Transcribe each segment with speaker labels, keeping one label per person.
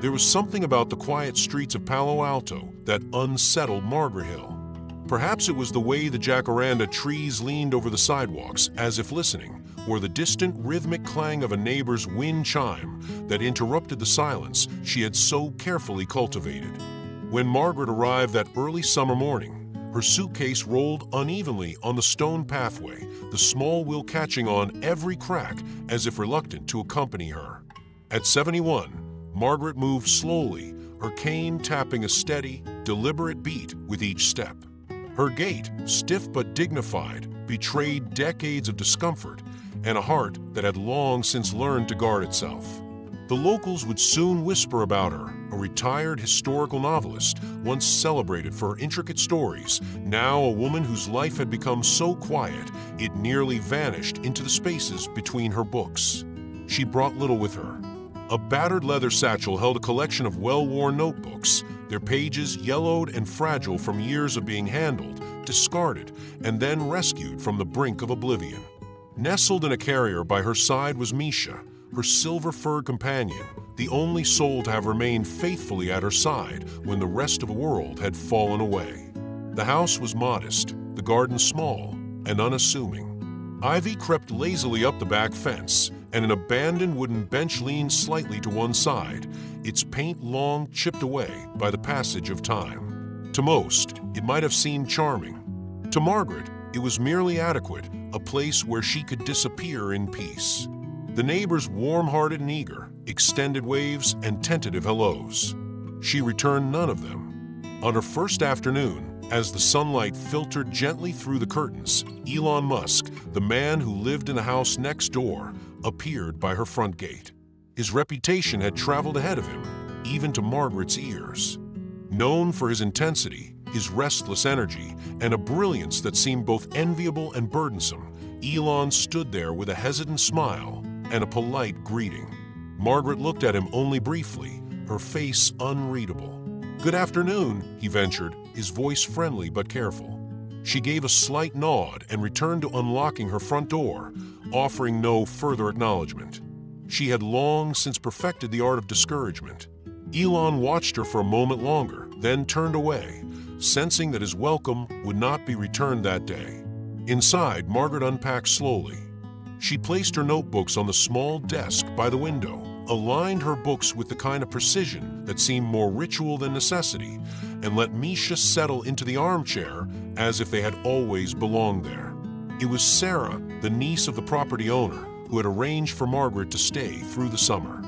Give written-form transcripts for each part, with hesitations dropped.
Speaker 1: There was something about the quiet streets of Palo Alto that unsettled Margaret Hill. Perhaps it was the way the jacaranda trees leaned over the sidewalks as if listening, or the distant rhythmic clang of a neighbor's wind chime that interrupted the silence she had so carefully cultivated. When Margaret arrived that early summer morning, her suitcase rolled unevenly on the stone pathway, the small wheel catching on every crack as if reluctant to accompany her. At 71, Margaret moved slowly, her cane tapping a steady, deliberate beat with each step. Her gait, stiff but dignified, betrayed decades of discomfort and a heart that had long since learned to guard itself. The locals would soon whisper about her, a retired historical novelist, once celebrated for her intricate stories, now a woman whose life had become so quiet it nearly vanished into the spaces between her books. She brought little with her. A battered leather satchel held a collection of well-worn notebooks, their pages yellowed and fragile from years of being handled, discarded, and then rescued from the brink of oblivion. Nestled in a carrier by her side was Misha, her silver-furred companion, the only soul to have remained faithfully at her side when the rest of the world had fallen away. The house was modest, the garden small and unassuming. Ivy crept lazily up the back fence, and an abandoned wooden bench leaned slightly to one side, its paint long chipped away by the passage of time. To most, it might have seemed charming. To Margaret, it was merely adequate, a place where she could disappear in peace. The neighbors warm-hearted and eager, extended waves and tentative hellos. She returned none of them. On her first afternoon, as the sunlight filtered gently through the curtains, Elon Musk, the man who lived in the house next door, appeared by her front gate. His reputation had traveled ahead of him, even to Margaret's ears. Known for his intensity, his restless energy, and a brilliance that seemed both enviable and burdensome, Elon stood there with a hesitant smile and a polite greeting. Margaret looked at him only briefly, her face unreadable. "Good afternoon," he ventured, his voice friendly but careful. She gave a slight nod and returned to unlocking her front door, offering no further acknowledgement. She had long since perfected the art of discouragement. Elon watched her for a moment longer, then turned away, sensing that his welcome would not be returned that day. Inside, Margaret unpacked slowly. She placed her notebooks on the small desk by the window, aligned her books with the kind of precision that seemed more ritual than necessity, and let Misha settle into the armchair as if they had always belonged there. It was Sarah, the niece of the property owner, who had arranged for Margaret to stay through the summer.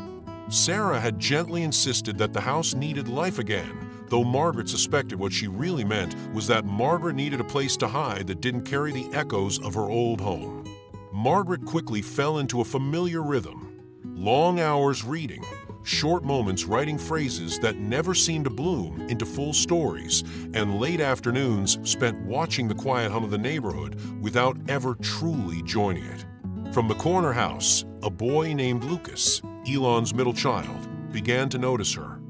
Speaker 1: Sarah had gently insisted that the house needed life again, though Margaret suspected what she really meant was that Margaret needed a place to hide that didn't carry the echoes of her old home. Margaret quickly fell into a familiar rhythm. Long hours reading, short moments writing phrases that never seemed to bloom into full stories, and late afternoons spent watching the quiet hum of the neighborhood without ever truly joining it. From the corner house, a boy named Lucas, Elon's middle child, began to notice her.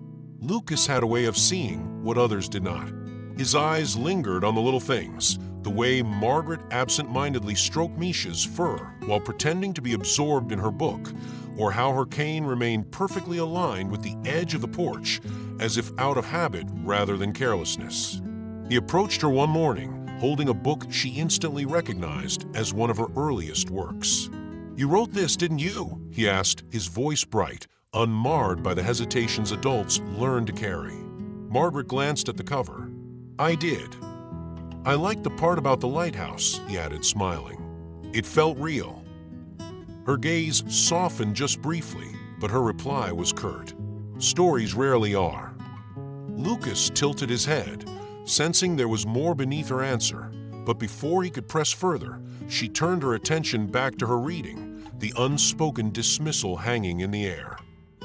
Speaker 1: Lucas had a way of seeing what others did not. His eyes lingered on the little things, the way Margaret absent-mindedly stroked Misha's fur while pretending to be absorbed in her book, or how her cane remained perfectly aligned with the edge of the porch, as if out of habit rather than carelessness. He approached her one morning, holding a book she instantly recognized as one of her earliest works. "You wrote this, didn't you?" he asked, his voice bright, unmarred by the hesitations adults learned to carry. Margaret glanced at the cover. "I did. I liked the part about the lighthouse," he added, smiling. "It felt real." Her gaze softened just briefly, but her reply was curt. "Stories rarely are." Lucas tilted his head, sensing there was more beneath her answer, but before he could press further, she turned her attention back to her reading, the unspoken dismissal hanging in the air.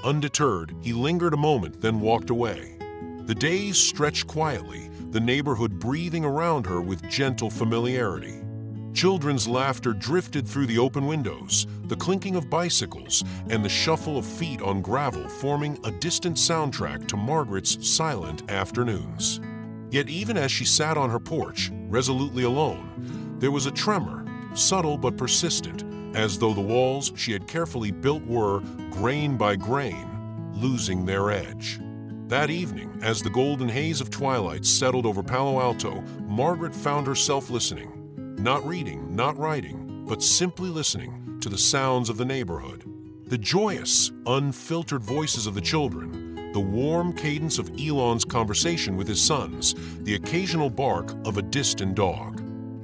Speaker 1: Undeterred, he lingered a moment, then walked away. The days stretched quietly, the neighborhood breathing around her with gentle familiarity. Children's laughter drifted through the open windows, the clinking of bicycles, and the shuffle of feet on gravel forming a distant soundtrack to Margaret's silent afternoons. Yet even as she sat on her porch, resolutely alone, there was a tremor, subtle but persistent, as though the walls she had carefully built were, grain by grain, losing their edge. That evening, as the golden haze of twilight settled over Palo Alto, Margaret found herself listening. Not reading, not writing, but simply listening to the sounds of the neighborhood. The joyous, unfiltered voices of the children, the warm cadence of Elon's conversation with his sons, the occasional bark of a distant dog.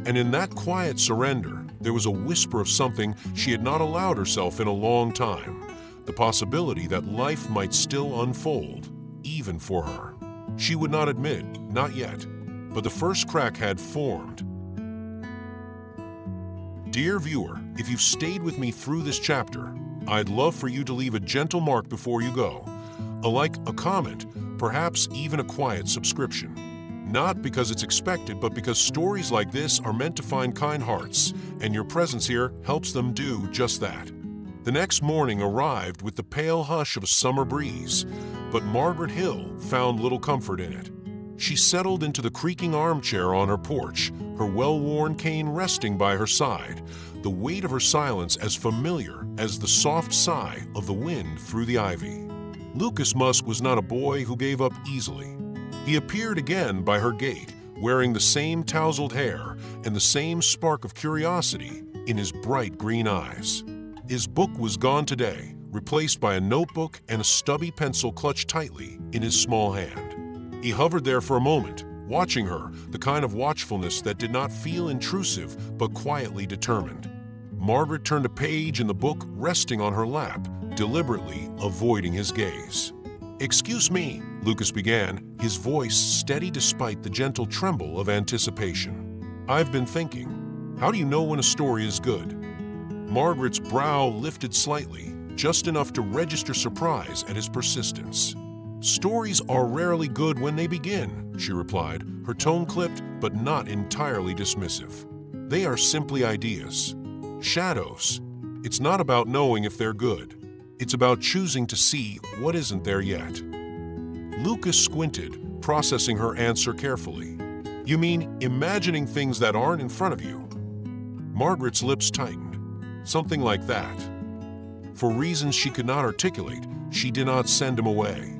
Speaker 1: And in that quiet surrender, there was a whisper of something she had not allowed herself in a long time, the possibility that life might still unfold, even for her. She would not admit, not yet, but the first crack had formed. Dear viewer, if you've stayed with me through this chapter, I'd love for you to leave a gentle mark before you go. A like, a comment, perhaps even a quiet subscription. Not because it's expected, but because stories like this are meant to find kind hearts, and your presence here helps them do just that. The next morning arrived with the pale hush of a summer breeze, but Margaret Hill found little comfort in it. She settled into the creaking armchair on her porch, her well-worn cane resting by her side, the weight of her silence as familiar as the soft sigh of the wind through the ivy. Lucas Musk was not a boy who gave up easily. He appeared again by her gate, wearing the same tousled hair and the same spark of curiosity in his bright green eyes. His book was gone today, replaced by a notebook and a stubby pencil clutched tightly in his small hand. He hovered there for a moment, watching her, the kind of watchfulness that did not feel intrusive but quietly determined. Margaret turned a page in the book resting on her lap, deliberately avoiding his gaze. "Excuse me," Lucas began, his voice steady despite the gentle tremble of anticipation. "I've been thinking, how do you know when a story is good?" Margaret's brow lifted slightly, just enough to register surprise at his persistence. "Stories are rarely good when they begin," she replied, her tone clipped but not entirely dismissive. "They are simply ideas. Shadows. It's not about knowing if they're good. It's about choosing to see what isn't there yet." Lucas squinted, processing her answer carefully. "You mean imagining things that aren't in front of you?" Margaret's lips tightened. "Something like that." For reasons she could not articulate, she did not send him away.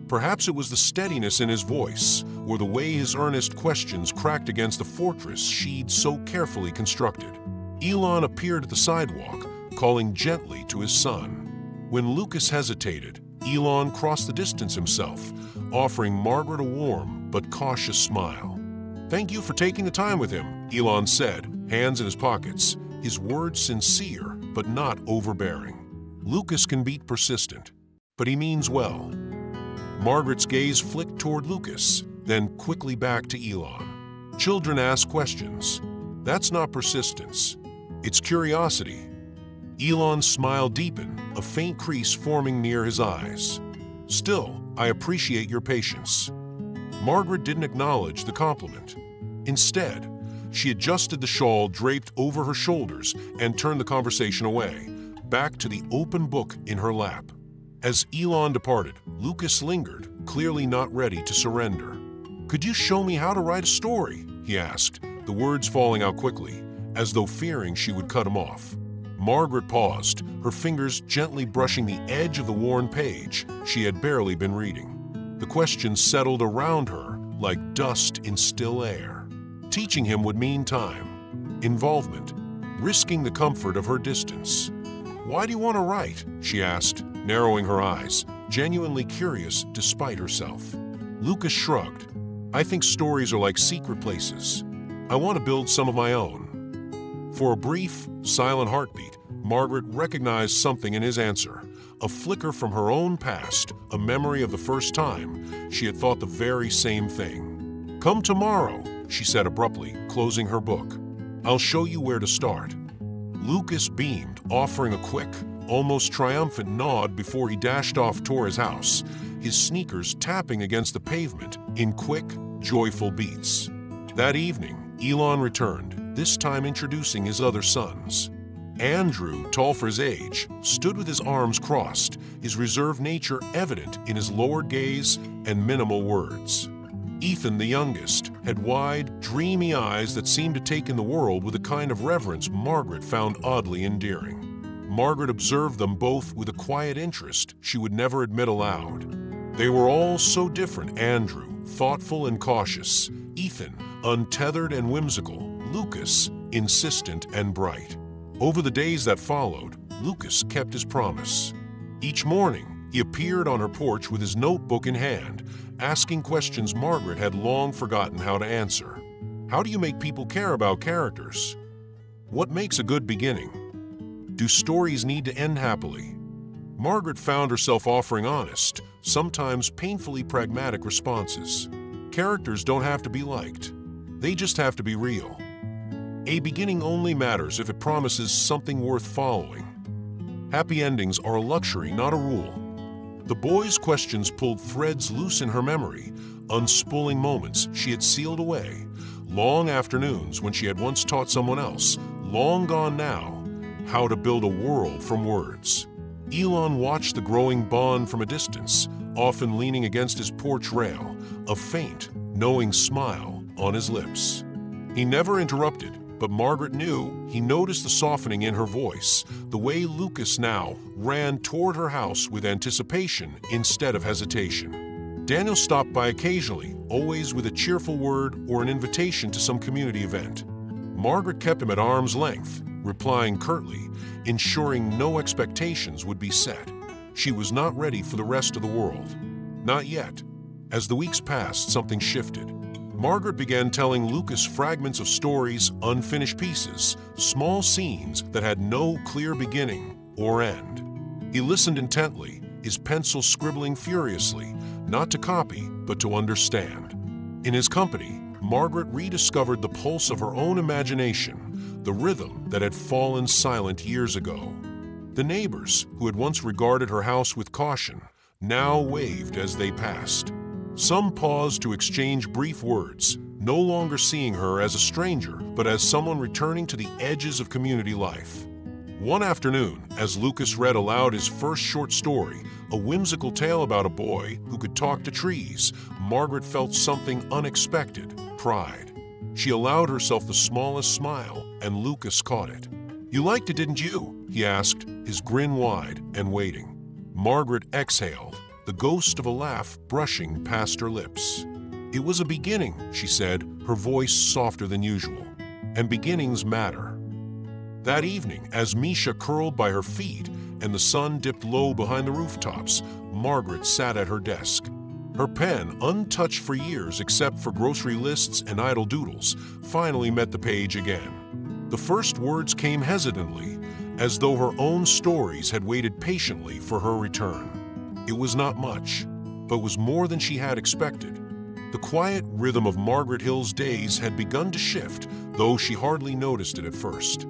Speaker 1: Perhaps it was the steadiness in his voice, or the way his earnest questions cracked against the fortress she'd so carefully constructed. Elon appeared at the sidewalk, calling gently to his son. When Lucas hesitated, Elon crossed the distance himself, offering Margaret a warm but cautious smile. "Thank you for taking the time with him," Elon said, hands in his pockets, his words sincere but not overbearing. Lucas can be persistent, but he means well. Margaret's gaze flicked toward Lucas, then quickly back to Elon. "Children ask questions. That's not persistence. It's curiosity." Elon's smile deepened, a faint crease forming near his eyes. "Still, I appreciate your patience." Margaret didn't acknowledge the compliment. Instead, she adjusted the shawl draped over her shoulders and turned the conversation away, back to the open book in her lap. As Elon departed, Lucas lingered, clearly not ready to surrender. "Could you show me how to write a story?" he asked, the words falling out quickly, as though fearing she would cut him off. Margaret paused, her fingers gently brushing the edge of the worn page she had barely been reading. The question settled around her like dust in still air. Teaching him would mean time, involvement, risking the comfort of her distance. "Why do you want to write?" she asked, narrowing her eyes, genuinely curious despite herself. Lucas shrugged. "I think stories are like secret places. I want to build some of my own." For a brief, silent heartbeat, Margaret recognized something in his answer, a flicker from her own past, a memory of the first time she had thought the very same thing. "Come tomorrow," she said abruptly, closing her book. "I'll show you where to start." Lucas beamed, offering a quick, almost triumphant nod before he dashed off toward his house, his sneakers tapping against the pavement in quick, joyful beats. That evening, Elon returned, this time introducing his other sons. Andrew, tall for his age, stood with his arms crossed, his reserved nature evident in his lowered gaze and minimal words. Ethan, the youngest, had wide, dreamy eyes that seemed to take in the world with a kind of reverence Margaret found oddly endearing. Margaret observed them both with a quiet interest she would never admit aloud. They were all so different: Andrew, thoughtful and cautious; Ethan, untethered and whimsical; Lucas, insistent and bright. Over the days that followed, Lucas kept his promise. Each morning, he appeared on her porch with his notebook in hand, asking questions Margaret had long forgotten how to answer. How do you make people care about characters? What makes a good beginning? Do stories need to end happily? Margaret found herself offering honest, sometimes painfully pragmatic responses. Characters don't have to be liked. They just have to be real. A beginning only matters if it promises something worth following. Happy endings are a luxury, not a rule. The boy's questions pulled threads loose in her memory, unspooling moments she had sealed away, long afternoons when she had once taught someone else, long gone now, how to build a world from words. Elon watched the growing bond from a distance, often leaning against his porch rail, a faint, knowing smile on his lips. He never interrupted, but Margaret knew he noticed the softening in her voice, the way Lucas now ran toward her house with anticipation instead of hesitation. Daniel stopped by occasionally, always with a cheerful word or an invitation to some community event. Margaret kept him at arm's length, replying curtly, ensuring no expectations would be set. She was not ready for the rest of the world. Not yet. As the weeks passed, something shifted. Margaret began telling Lucas fragments of stories, unfinished pieces, small scenes that had no clear beginning or end. He listened intently, his pencil scribbling furiously, not to copy, but to understand. In his company, Margaret rediscovered the pulse of her own imagination, the rhythm that had fallen silent years ago. The neighbors, who had once regarded her house with caution, now waved as they passed. Some paused to exchange brief words, no longer seeing her as a stranger, but as someone returning to the edges of community life. One afternoon, as Lucas read aloud his first short story, a whimsical tale about a boy who could talk to trees, Margaret felt something unexpected: pride. She allowed herself the smallest smile, and Lucas caught it. "You liked it, didn't you?" he asked, his grin wide and waiting. Margaret exhaled, the ghost of a laugh brushing past her lips. "It was a beginning," she said, her voice softer than usual. "And beginnings matter." That evening, as Misha curled by her feet and the sun dipped low behind the rooftops, Margaret sat at her desk. Her pen, untouched for years except for grocery lists and idle doodles, finally met the page again. The first words came hesitantly, as though her own stories had waited patiently for her return. It was not much, but was more than she had expected. The quiet rhythm of Margaret Hill's days had begun to shift, though she hardly noticed it at first.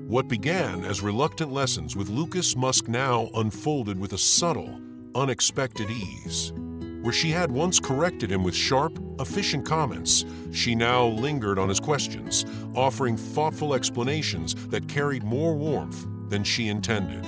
Speaker 1: What began as reluctant lessons with Lucas Musk now unfolded with a subtle, unexpected ease. Where she had once corrected him with sharp, efficient comments, she now lingered on his questions, offering thoughtful explanations that carried more warmth than she intended.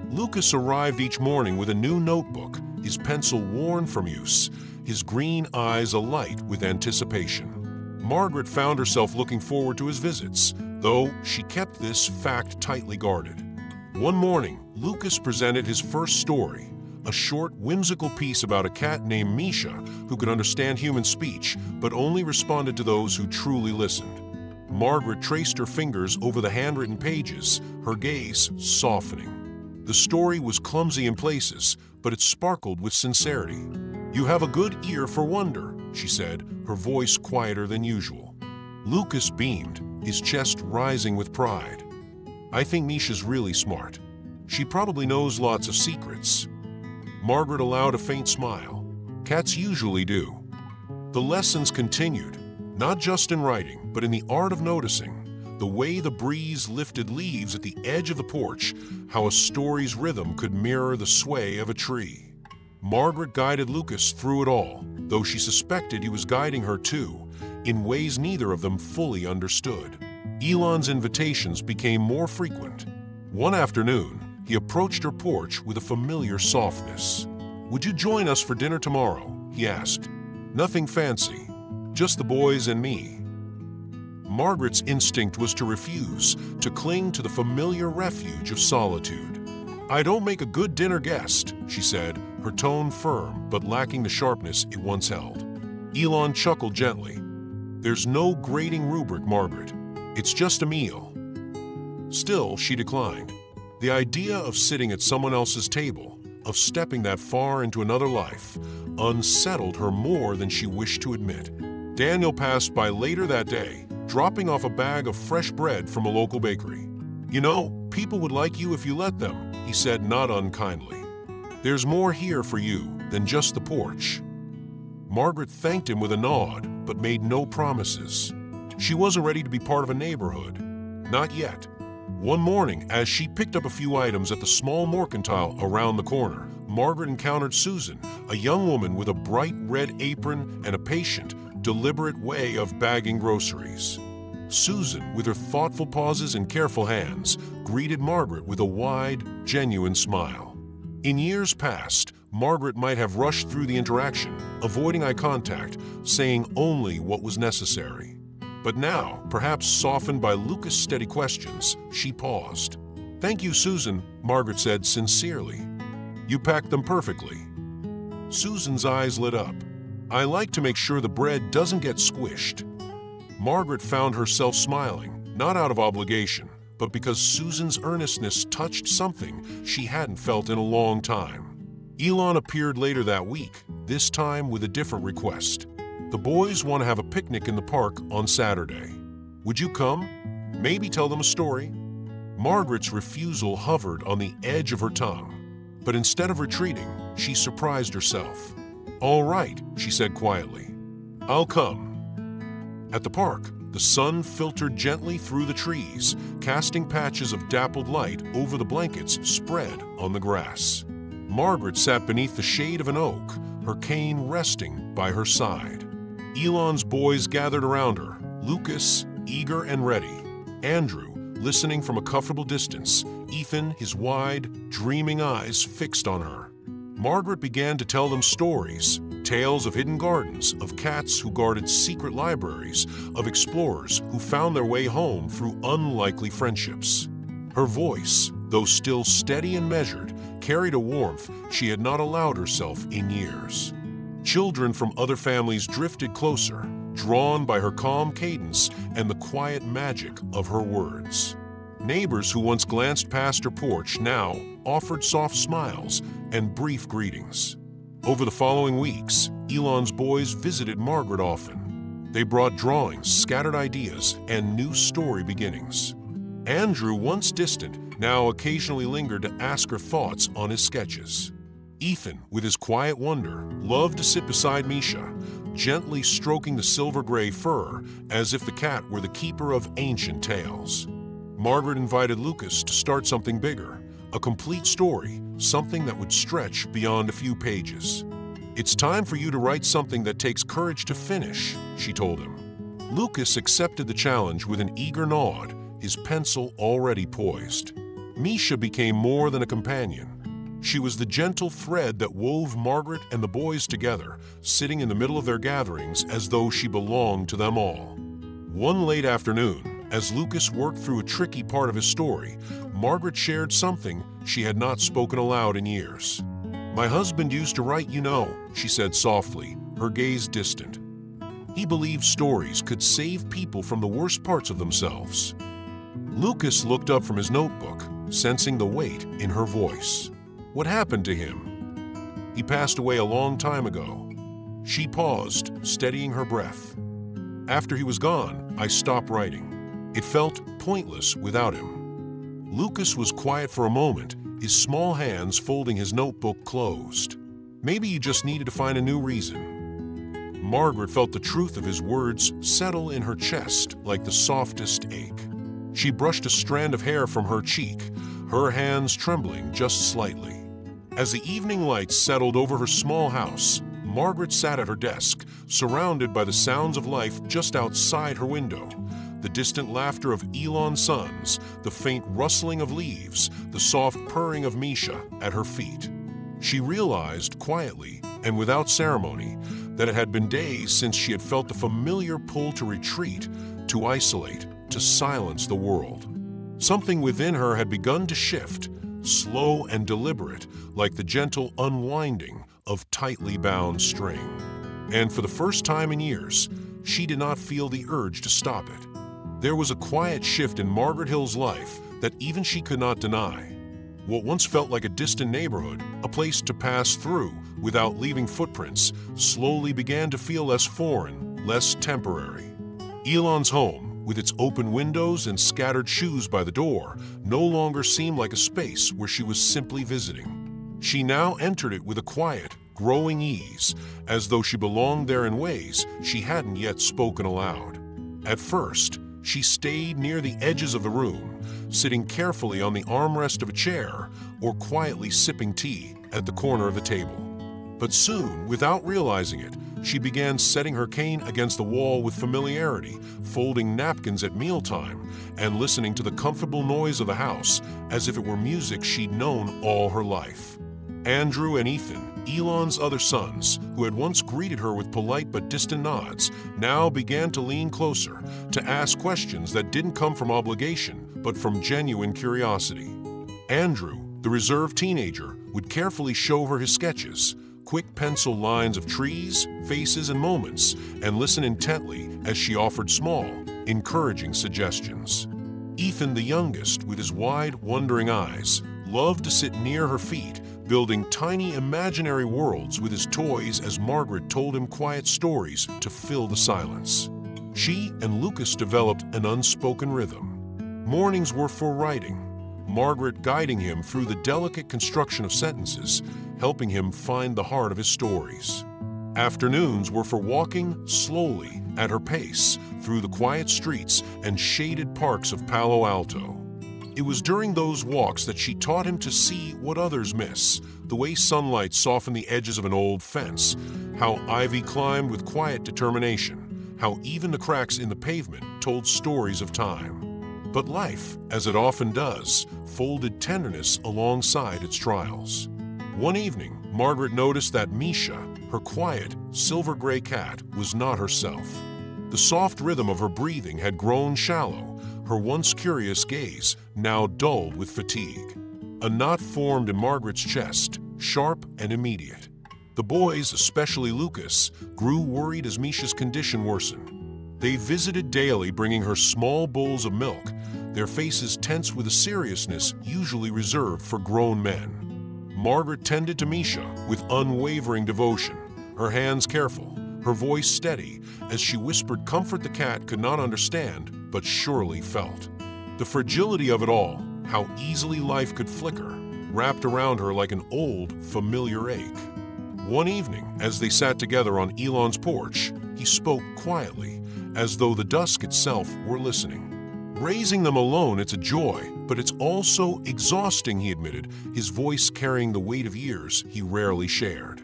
Speaker 1: Lucas arrived each morning with a new notebook, his pencil worn from use, his green eyes alight with anticipation. Margaret found herself looking forward to his visits, though she kept this fact tightly guarded. One morning, Lucas presented his first story, a short, whimsical piece about a cat named Misha who could understand human speech, but only responded to those who truly listened. Margaret traced her fingers over the handwritten pages, her gaze softening. The story was clumsy in places, but it sparkled with sincerity. "You have a good ear for wonder," she said, her voice quieter than usual. Lucas beamed, his chest rising with pride. "I think Misha's really smart. She probably knows lots of secrets." Margaret allowed a faint smile. Cats usually do. The lessons continued, not just in writing, but in the art of noticing. The way the breeze lifted leaves at the edge of the porch, how a story's rhythm could mirror the sway of a tree. Margaret guided Lucas through it all, though she suspected he was guiding her too, in ways neither of them fully understood. Elon's invitations became more frequent. One afternoon, he approached her porch with a familiar softness. "Would you join us for dinner tomorrow?" he asked. "Nothing fancy, just the boys and me." Margaret's instinct was to refuse, to cling to the familiar refuge of solitude. "I don't make a good dinner guest," she said, her tone firm but lacking the sharpness it once held. Elon chuckled gently. "There's no grading rubric, Margaret. It's just a meal." Still, she declined. The idea of sitting at someone else's table, of stepping that far into another life, unsettled her more than she wished to admit. Daniel passed by later that day, dropping off a bag of fresh bread from a local bakery. "You know, people would like you if you let them," he said, not unkindly. "There's more here for you than just the porch." Margaret thanked him with a nod, but made no promises. She wasn't ready to be part of a neighborhood. Not yet. One morning, as she picked up a few items at the small mercantile around the corner, Margaret encountered Susan, a young woman with a bright red apron and a patient, deliberate way of bagging groceries. Susan, with her thoughtful pauses and careful hands, greeted Margaret with a wide, genuine smile. In years past, Margaret might have rushed through the interaction, avoiding eye contact, saying only what was necessary. But now, perhaps softened by Lucas' steady questions, she paused. "Thank you, Susan," Margaret said sincerely. "You packed them perfectly." Susan's eyes lit up. "I like to make sure the bread doesn't get squished." Margaret found herself smiling, not out of obligation, but because Susan's earnestness touched something she hadn't felt in a long time. Elon appeared later that week, this time with a different request. "The boys want to have a picnic in the park on Saturday. Would you come? Maybe tell them a story?" Margaret's refusal hovered on the edge of her tongue, but instead of retreating, she surprised herself. "All right," she said quietly. "I'll come." At the park, the sun filtered gently through the trees, casting patches of dappled light over the blankets spread on the grass. Margaret sat beneath the shade of an oak, her cane resting by her side. Elon's boys gathered around her, Lucas, eager and ready, Andrew, listening from a comfortable distance, Ethan, his wide, dreaming eyes fixed on her. Margaret began to tell them stories, tales of hidden gardens, of cats who guarded secret libraries, of explorers who found their way home through unlikely friendships. Her voice, though still steady and measured, carried a warmth she had not allowed herself in years. Children from other families drifted closer, drawn by her calm cadence and the quiet magic of her words. Neighbors who once glanced past her porch now offered soft smiles and brief greetings. Over the following weeks, Elon's boys visited Margaret often. They brought drawings, scattered ideas, and new story beginnings. Andrew, once distant, now occasionally lingered to ask her thoughts on his sketches. Ethan, with his quiet wonder, loved to sit beside Misha, gently stroking the silver-gray fur as if the cat were the keeper of ancient tales. Margaret invited Lucas to start something bigger, a complete story, something that would stretch beyond a few pages. "It's time for you to write something that takes courage to finish," she told him. Lucas accepted the challenge with an eager nod, his pencil already poised. Misha became more than a companion. She was the gentle thread that wove Margaret and the boys together, sitting in the middle of their gatherings as though she belonged to them all. One late afternoon, as Lucas worked through a tricky part of his story, Margaret shared something she had not spoken aloud in years. "My husband used to write, you know," she said softly, her gaze distant. "He believed stories could save people from the worst parts of themselves." Lucas looked up from his notebook, sensing the weight in her voice. "What happened to him?" "He passed away a long time ago." She paused, steadying her breath. "After he was gone, I stopped writing. It felt pointless without him." Lucas was quiet for a moment, his small hands folding his notebook closed. "Maybe you just needed to find a new reason." Margaret felt the truth of his words settle in her chest like the softest ache. She brushed a strand of hair from her cheek, her hands trembling just slightly. As the evening light settled over her small house, Margaret sat at her desk, surrounded by the sounds of life just outside her window. The distant laughter of Elon's sons, the faint rustling of leaves, the soft purring of Misha at her feet. She realized quietly and without ceremony that it had been days since she had felt the familiar pull to retreat, to isolate, to silence the world. Something within her had begun to shift, slow and deliberate, like the gentle unwinding of tightly bound string. And for the first time in years, she did not feel the urge to stop it. There was a quiet shift in Margaret Hill's life that even she could not deny. What once felt like a distant neighborhood, a place to pass through without leaving footprints, slowly began to feel less foreign, less temporary. Elon's home, with its open windows and scattered shoes by the door, no longer seemed like a space where she was simply visiting. She now entered it with a quiet, growing ease, as though she belonged there in ways she hadn't yet spoken aloud. At first, she stayed near the edges of the room, sitting carefully on the armrest of a chair or quietly sipping tea at the corner of the table. But soon, without realizing it, she began setting her cane against the wall with familiarity, folding napkins at mealtime, and listening to the comfortable noise of the house as if it were music she'd known all her life. Andrew and Ethan, Elon's other sons, who had once greeted her with polite but distant nods, now began to lean closer, to ask questions that didn't come from obligation, but from genuine curiosity. Andrew, the reserved teenager, would carefully show her his sketches, quick pencil lines of trees, faces, and moments, and listen intently as she offered small, encouraging suggestions. Ethan, the youngest, with his wide, wondering eyes, loved to sit near her feet, building tiny imaginary worlds with his toys as Margaret told him quiet stories to fill the silence. She and Lucas developed an unspoken rhythm. Mornings were for writing, Margaret guiding him through the delicate construction of sentences, helping him find the heart of his stories. Afternoons were for walking slowly at her pace through the quiet streets and shaded parks of Palo Alto. It was during those walks that she taught him to see what others miss, the way sunlight softened the edges of an old fence, how ivy climbed with quiet determination, how even the cracks in the pavement told stories of time. But life, as it often does, folded tenderness alongside its trials. One evening, Margaret noticed that Misha, her quiet, silver-gray cat, was not herself. The soft rhythm of her breathing had grown shallow, her once curious gaze now dulled with fatigue. A knot formed in Margaret's chest, sharp and immediate. The boys, especially Lucas, grew worried as Misha's condition worsened. They visited daily, bringing her small bowls of milk, their faces tense with a seriousness usually reserved for grown men. Margaret tended to Misha with unwavering devotion, her hands careful, her voice steady, as she whispered comfort the cat could not understand but surely felt. The fragility of it all, how easily life could flicker, wrapped around her like an old, familiar ache. One evening, as they sat together on Elon's porch, he spoke quietly, as though the dusk itself were listening. Raising them alone, it's a joy, but it's also exhausting, he admitted, his voice carrying the weight of years he rarely shared.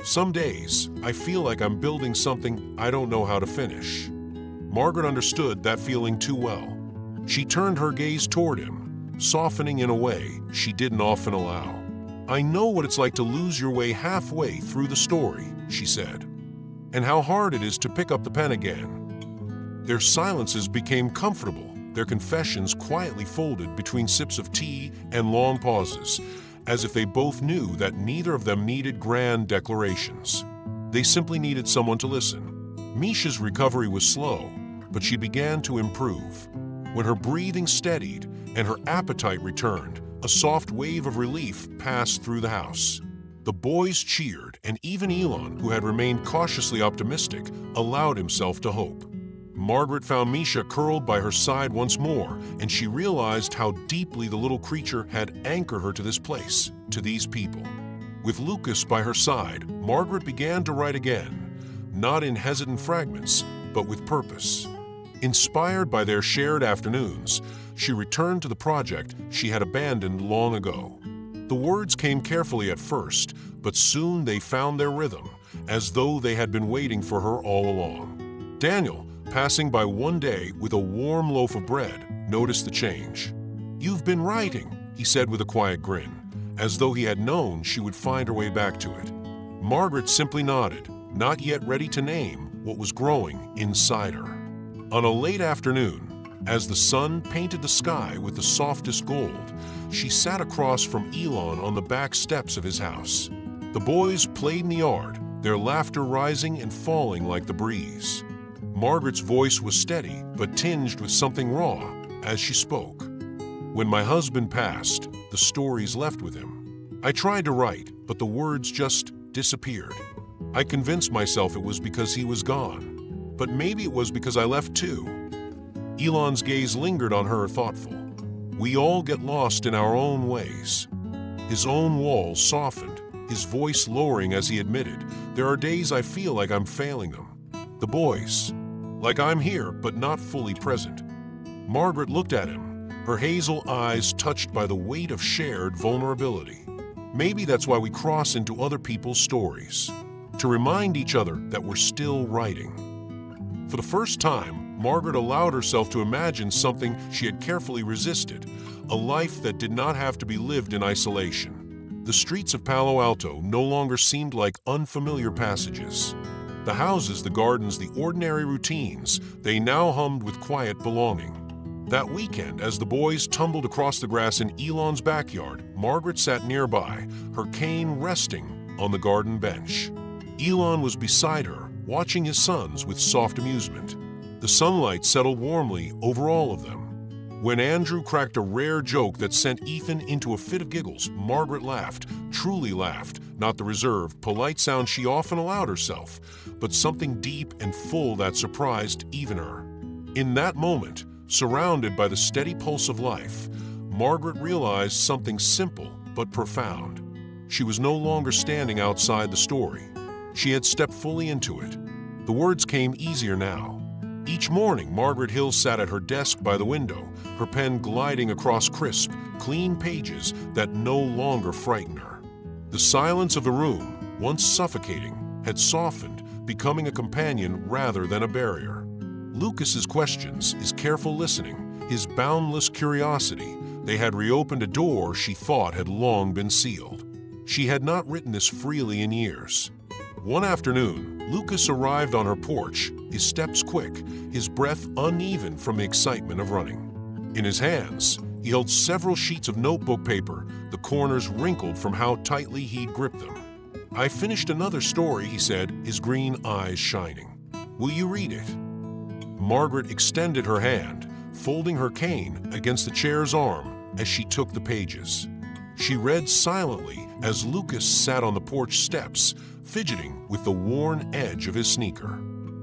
Speaker 1: Some days, I feel like I'm building something I don't know how to finish. Margaret understood that feeling too well. She turned her gaze toward him, softening in a way she didn't often allow. I know what it's like to lose your way halfway through the story, she said, and how hard it is to pick up the pen again. Their silences became comfortable, their confessions quietly folded between sips of tea and long pauses, as if they both knew that neither of them needed grand declarations. They simply needed someone to listen. Misha's recovery was slow, but she began to improve. When her breathing steadied and her appetite returned, a soft wave of relief passed through the house. The boys cheered, and even Elon, who had remained cautiously optimistic, allowed himself to hope. Margaret found Misha curled by her side once more, and she realized how deeply the little creature had anchored her to this place, to these people. With Lucas by her side, Margaret began to write again, not in hesitant fragments, but with purpose. Inspired by their shared afternoons, she returned to the project she had abandoned long ago. The words came carefully at first, but soon they found their rhythm, as though they had been waiting for her all along. Daniel, passing by one day with a warm loaf of bread, noticed the change. "You've been writing," he said with a quiet grin, as though he had known she would find her way back to it. Margaret simply nodded, not yet ready to name what was growing inside her. On a late afternoon, As the sun painted the sky with the softest gold, she sat across from Elon on the back steps of his house. The boys played in the yard, their laughter rising and falling like the breeze. Margaret's voice was steady, but tinged with something raw as she spoke. When my husband passed, the stories left with him. I tried to write, but the words just disappeared. I convinced myself it was because he was gone, but maybe it was because I left too. Elon's gaze lingered on her, thoughtful. We all get lost in our own ways. His own walls softened, his voice lowering as he admitted, there are days I feel like I'm failing them. The boys. Like I'm here, but not fully present. Margaret looked at him, her hazel eyes touched by the weight of shared vulnerability. Maybe that's why we cross into other people's stories, to remind each other that we're still writing. For the first time, Margaret allowed herself to imagine something she had carefully resisted, a life that did not have to be lived in isolation. The streets of Palo Alto no longer seemed like unfamiliar passages. The houses, the gardens, the ordinary routines, they now hummed with quiet belonging. That weekend, as the boys tumbled across the grass in Elon's backyard, Margaret sat nearby, her cane resting on the garden bench. Elon was beside her, watching his sons with soft amusement. The sunlight settled warmly over all of them. When Andrew cracked a rare joke that sent Ethan into a fit of giggles, Margaret laughed, truly laughed, not the reserved, polite sound she often allowed herself, but something deep and full that surprised even her. In that moment, surrounded by the steady pulse of life, Margaret realized something simple but profound. She was no longer standing outside the story. She had stepped fully into it. The words came easier now. Each morning, Margaret Hill sat at her desk by the window, her pen gliding across crisp, clean pages that no longer frightened her. The silence of the room, once suffocating, had softened, becoming a companion rather than a barrier. Lucas's questions, his careful listening, his boundless curiosity, they had reopened a door she thought had long been sealed. She had not written this freely in years. One afternoon, Lucas arrived on her porch, his steps quick, his breath uneven from the excitement of running. In his hands, he held several sheets of notebook paper, the corners wrinkled from how tightly he'd gripped them. I finished another story, he said, his green eyes shining. Will you read it? Margaret extended her hand, folding her cane against the chair's arm as she took the pages. She read silently as Lucas sat on the porch steps, fidgeting with the worn edge of his sneaker.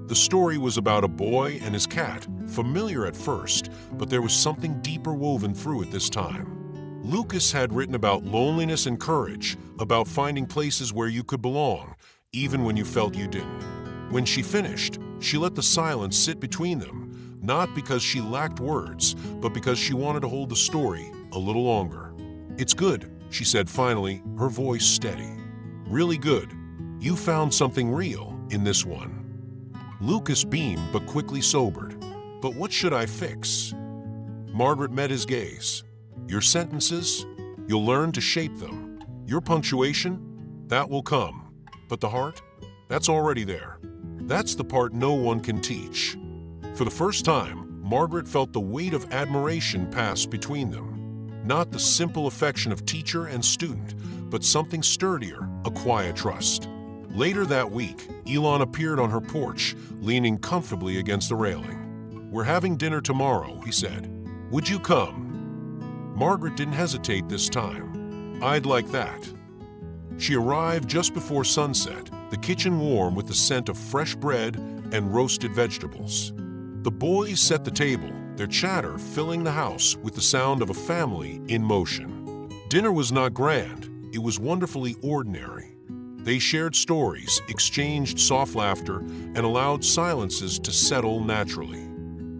Speaker 1: The story was about a boy and his cat, familiar at first, but there was something deeper woven through it this time. Lucas had written about loneliness and courage, about finding places where you could belong, even when you felt you didn't. When she finished, she let the silence sit between them, not because she lacked words, but because she wanted to hold the story a little longer. It's good, she said finally, her voice steady. Really good. You found something real in this one. Lucas beamed but quickly sobered. But what should I fix? Margaret met his gaze. Your sentences, you'll learn to shape them. Your punctuation, that will come. But the heart, that's already there. That's the part no one can teach. For the first time, Margaret felt the weight of admiration pass between them. Not the simple affection of teacher and student, but something sturdier, a quiet trust. Later that week, Elon appeared on her porch, leaning comfortably against the railing. We're having dinner tomorrow, he said. Would you come? Margaret didn't hesitate this time. I'd like that. She arrived just before sunset, the kitchen warm with the scent of fresh bread and roasted vegetables. The boys set the table, their chatter filling the house with the sound of a family in motion. Dinner was not grand, it was wonderfully ordinary. They shared stories, exchanged soft laughter, and allowed silences to settle naturally.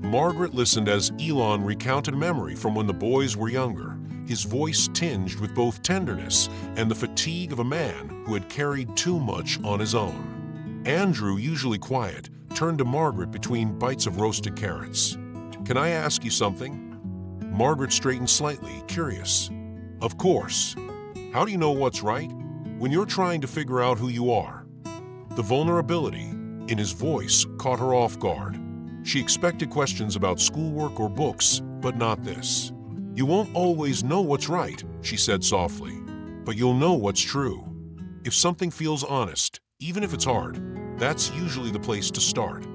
Speaker 1: Margaret listened as Elon recounted a memory from when the boys were younger, his voice tinged with both tenderness and the fatigue of a man who had carried too much on his own. Andrew, usually quiet, turned to Margaret between bites of roasted carrots. Can I ask you something? Margaret straightened slightly, curious. Of course. How do you know what's right? When you're trying to figure out who you are. The vulnerability in his voice caught her off guard. She expected questions about schoolwork or books, but not this. "You won't always know what's right," she said softly, "but you'll know what's true. If something feels honest, even if it's hard, that's usually the place to start."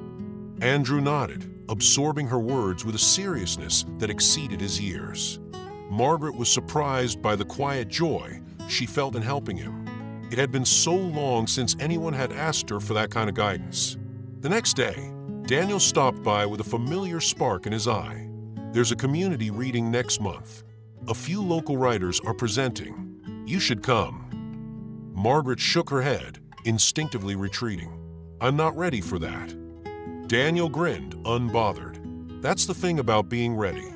Speaker 1: Andrew nodded, absorbing her words with a seriousness that exceeded his years. Margaret was surprised by the quiet joy she felt in helping him. It had been so long since anyone had asked her for that kind of guidance. The next day, Daniel stopped by with a familiar spark in his eye. "There's a community reading next month. A few local writers are presenting. You should come." Margaret shook her head, instinctively retreating. "I'm not ready for that." Daniel grinned, unbothered. "That's the thing about being ready.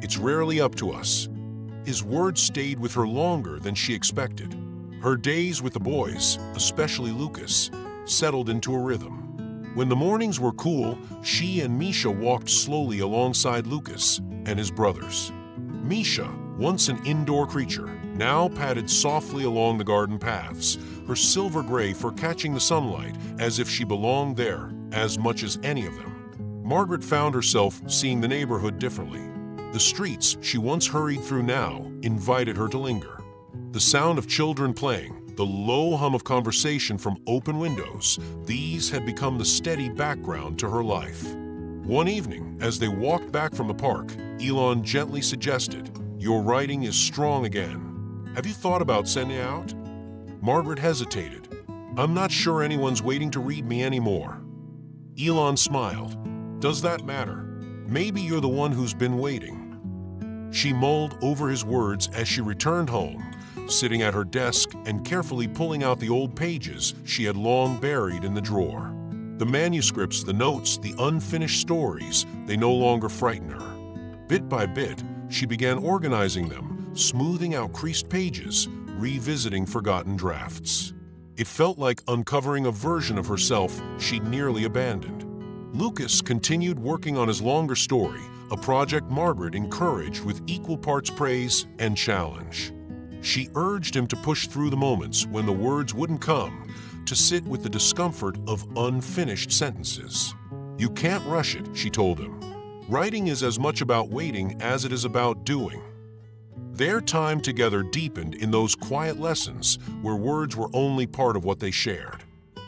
Speaker 1: It's rarely up to us." His words stayed with her longer than she expected. Her days with the boys, especially Lucas, settled into a rhythm. When the mornings were cool, she and Misha walked slowly alongside Lucas and his brothers. Misha, once an indoor creature, now padded softly along the garden paths, her silver gray fur catching the sunlight as if she belonged there as much as any of them. Margaret found herself seeing the neighborhood differently. The streets she once hurried through now invited her to linger. The sound of children playing, the low hum of conversation from open windows, these had become the steady background to her life. One evening, as they walked back from the park, Elon gently suggested, "Your writing is strong again. Have you thought about sending it out?" Margaret hesitated. "I'm not sure anyone's waiting to read me anymore." Elon smiled. "Does that matter? Maybe you're the one who's been waiting." She mulled over his words as she returned home, sitting at her desk and carefully pulling out the old pages she had long buried in the drawer. The manuscripts, the notes, the unfinished stories, they no longer frightened her. Bit by bit, she began organizing them, smoothing out creased pages, revisiting forgotten drafts. It felt like uncovering a version of herself she'd nearly abandoned. Lucas continued working on his longer story, a project Margaret encouraged with equal parts praise and challenge. She urged him to push through the moments when the words wouldn't come, to sit with the discomfort of unfinished sentences. "You can't rush it," she told him. "Writing is as much about waiting as it is about doing." Their time together deepened in those quiet lessons where words were only part of what they shared.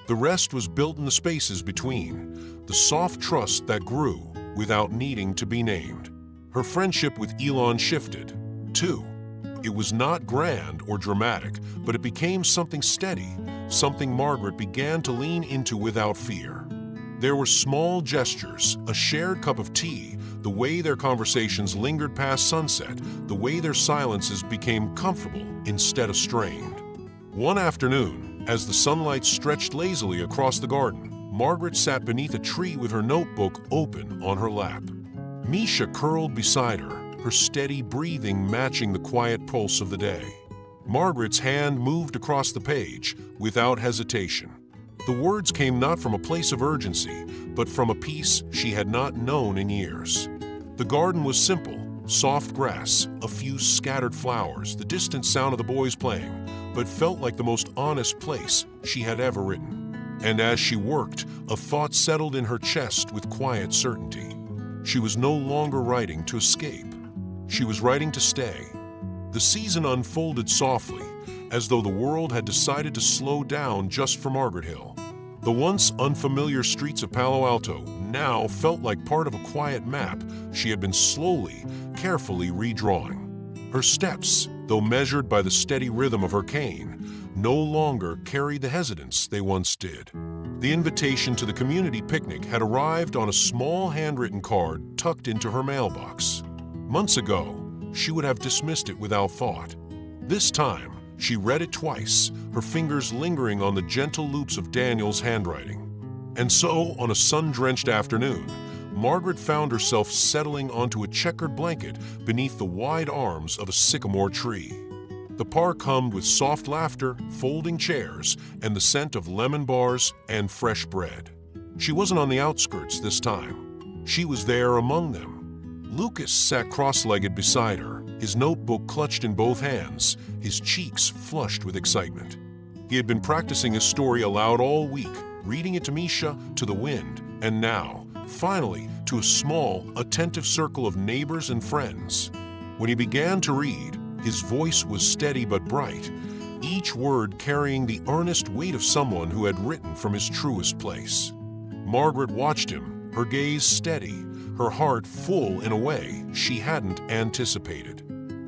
Speaker 1: The rest was built in the spaces between, the soft trust that grew without needing to be named. Her friendship with Elon shifted, too. It was not grand or dramatic, but it became something steady, something Margaret began to lean into without fear. There were small gestures, a shared cup of tea, the way their conversations lingered past sunset, the way their silences became comfortable instead of strained. One afternoon, as the sunlight stretched lazily across the garden, Margaret sat beneath a tree with her notebook open on her lap. Misha curled beside her, her steady breathing matching the quiet pulse of the day. Margaret's hand moved across the page without hesitation. The words came not from a place of urgency, but from a peace she had not known in years. The garden was simple, soft grass, a few scattered flowers, the distant sound of the boys playing, but felt like the most honest place she had ever written. And as she worked, a thought settled in her chest with quiet certainty. She was no longer writing to escape. She was writing to stay. The season unfolded softly, as though the world had decided to slow down just for Margaret Hill. The once unfamiliar streets of Palo Alto now felt like part of a quiet map she had been slowly, carefully redrawing. Her steps, though measured by the steady rhythm of her cane, no longer carried the hesitance they once did. The invitation to the community picnic had arrived on a small handwritten card tucked into her mailbox. Months ago, she would have dismissed it without thought. This time, she read it twice, her fingers lingering on the gentle loops of Daniel's handwriting. And so, on a sun-drenched afternoon, Margaret found herself settling onto a checkered blanket beneath the wide arms of a sycamore tree. The park hummed with soft laughter, folding chairs, and the scent of lemon bars and fresh bread. She wasn't on the outskirts this time. She was there among them. Lucas sat cross-legged beside her, his notebook clutched in both hands, his cheeks flushed with excitement. He had been practicing his story aloud all week, reading it to Misha, to the wind, and now, finally to a small, attentive circle of neighbors and friends. When he began to read, his voice was steady but bright, each word carrying the earnest weight of someone who had written from his truest place. Margaret watched him, her gaze steady, her heart full in a way she hadn't anticipated.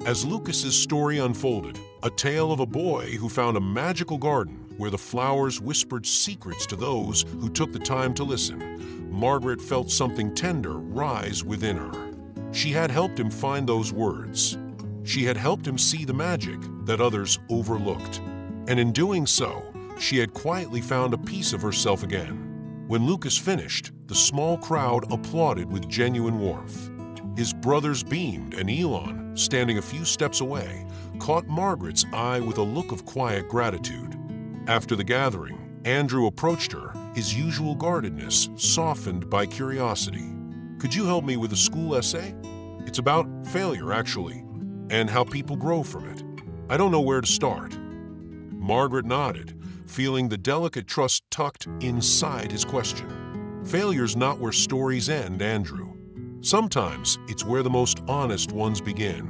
Speaker 1: As Lucas's story unfolded, a tale of a boy who found a magical garden where the flowers whispered secrets to those who took the time to listen, Margaret felt something tender rise within her. She had helped him find those words. She had helped him see the magic that others overlooked. And in doing so, she had quietly found a piece of herself again. When Lucas finished, the small crowd applauded with genuine warmth. His brothers beamed, and Elon, standing a few steps away, caught Margaret's eye with a look of quiet gratitude. After the gathering, Andrew approached her, his usual guardedness softened by curiosity. "Could you help me with a school essay? It's about failure, actually, and how people grow from it. I don't know where to start." Margaret nodded, feeling the delicate trust tucked inside his question. "Failure's not where stories end, Andrew. Sometimes it's where the most honest ones begin."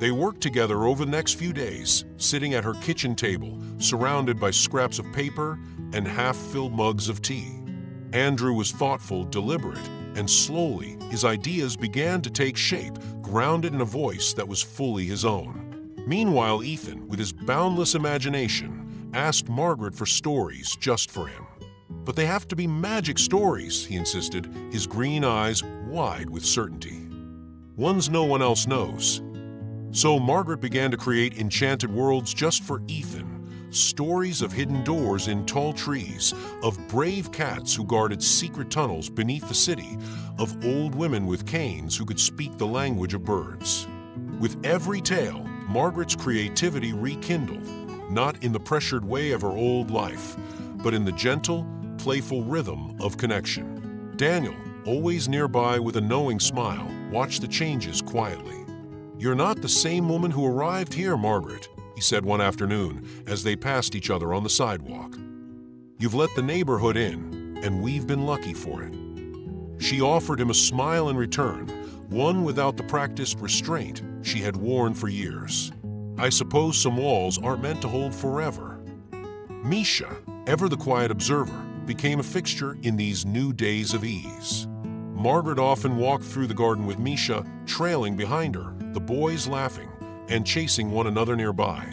Speaker 1: They worked together over the next few days, sitting at her kitchen table, surrounded by scraps of paper and half-filled mugs of tea. Andrew was thoughtful, deliberate, and slowly his ideas began to take shape, grounded in a voice that was fully his own. Meanwhile, Ethan, with his boundless imagination, asked Margaret for stories just for him. "But they have to be magic stories," he insisted, his green eyes wide with certainty. "Ones no one else knows." So Margaret began to create enchanted worlds just for Ethan, stories of hidden doors in tall trees, of brave cats who guarded secret tunnels beneath the city, of old women with canes who could speak the language of birds. With every tale, Margaret's creativity rekindled, not in the pressured way of her old life, but in the gentle, playful rhythm of connection. Daniel, always nearby with a knowing smile, watched the changes quietly. "You're not the same woman who arrived here, Margaret," he said one afternoon as they passed each other on the sidewalk. "You've let the neighborhood in, and we've been lucky for it." She offered him a smile in return, one without the practiced restraint she had worn for years. "I suppose some walls aren't meant to hold forever." Misha, ever the quiet observer, became a fixture in these new days of ease. Margaret often walked through the garden with Misha trailing behind her, the boys laughing and chasing one another nearby.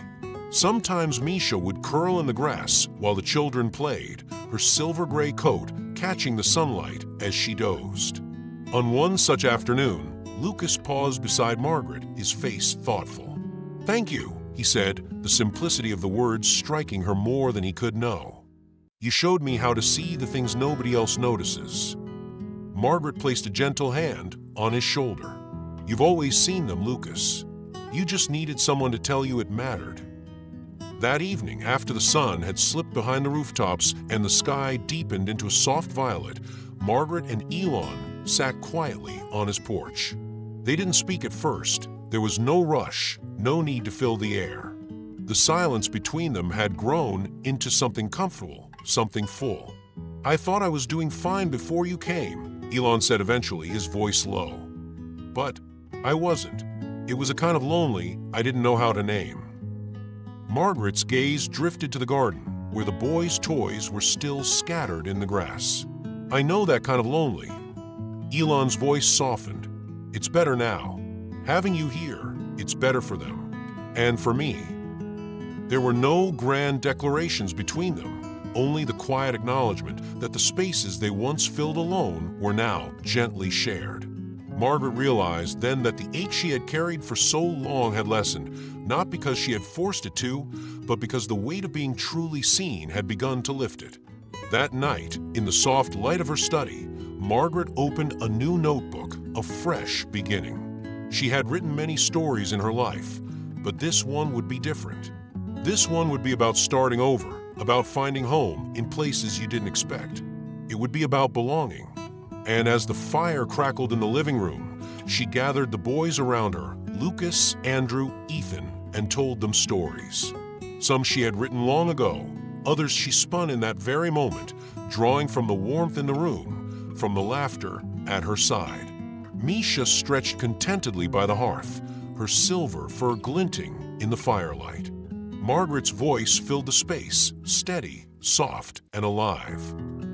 Speaker 1: Sometimes Misha would curl in the grass while the children played, her silver-gray coat catching the sunlight as she dozed. On one such afternoon, Lucas paused beside Margaret, his face thoughtful. "Thank you," he said, the simplicity of the words striking her more than he could know. "You showed me how to see the things nobody else notices." Margaret placed a gentle hand on his shoulder. "You've always seen them, Lucas. You just needed someone to tell you it mattered." That evening, after the sun had slipped behind the rooftops and the sky deepened into a soft violet, Margaret and Elon sat quietly on his porch. They didn't speak at first. There was no rush, no need to fill the air. The silence between them had grown into something comfortable, something full. "I thought I was doing fine before you came," Elon said eventually, his voice low. "But I wasn't. It was a kind of lonely I didn't know how to name." Margaret's gaze drifted to the garden, where the boys' toys were still scattered in the grass. "I know that kind of lonely." Elon's voice softened. "It's better now. Having you here, it's better for them. And for me." There were no grand declarations between them, only the quiet acknowledgement that the spaces they once filled alone were now gently shared. Margaret realized then that the ache she had carried for so long had lessened, not because she had forced it to, but because the weight of being truly seen had begun to lift it. That night, in the soft light of her study, Margaret opened a new notebook, a fresh beginning. She had written many stories in her life, but this one would be different. This one would be about starting over, about finding home in places you didn't expect. It would be about belonging. And as the fire crackled in the living room, she gathered the boys around her, Lucas, Andrew, Ethan, and told them stories. Some she had written long ago, others she spun in that very moment, drawing from the warmth in the room, from the laughter at her side. Misha stretched contentedly by the hearth, her silver fur glinting in the firelight. Margaret's voice filled the space, steady, soft, and alive.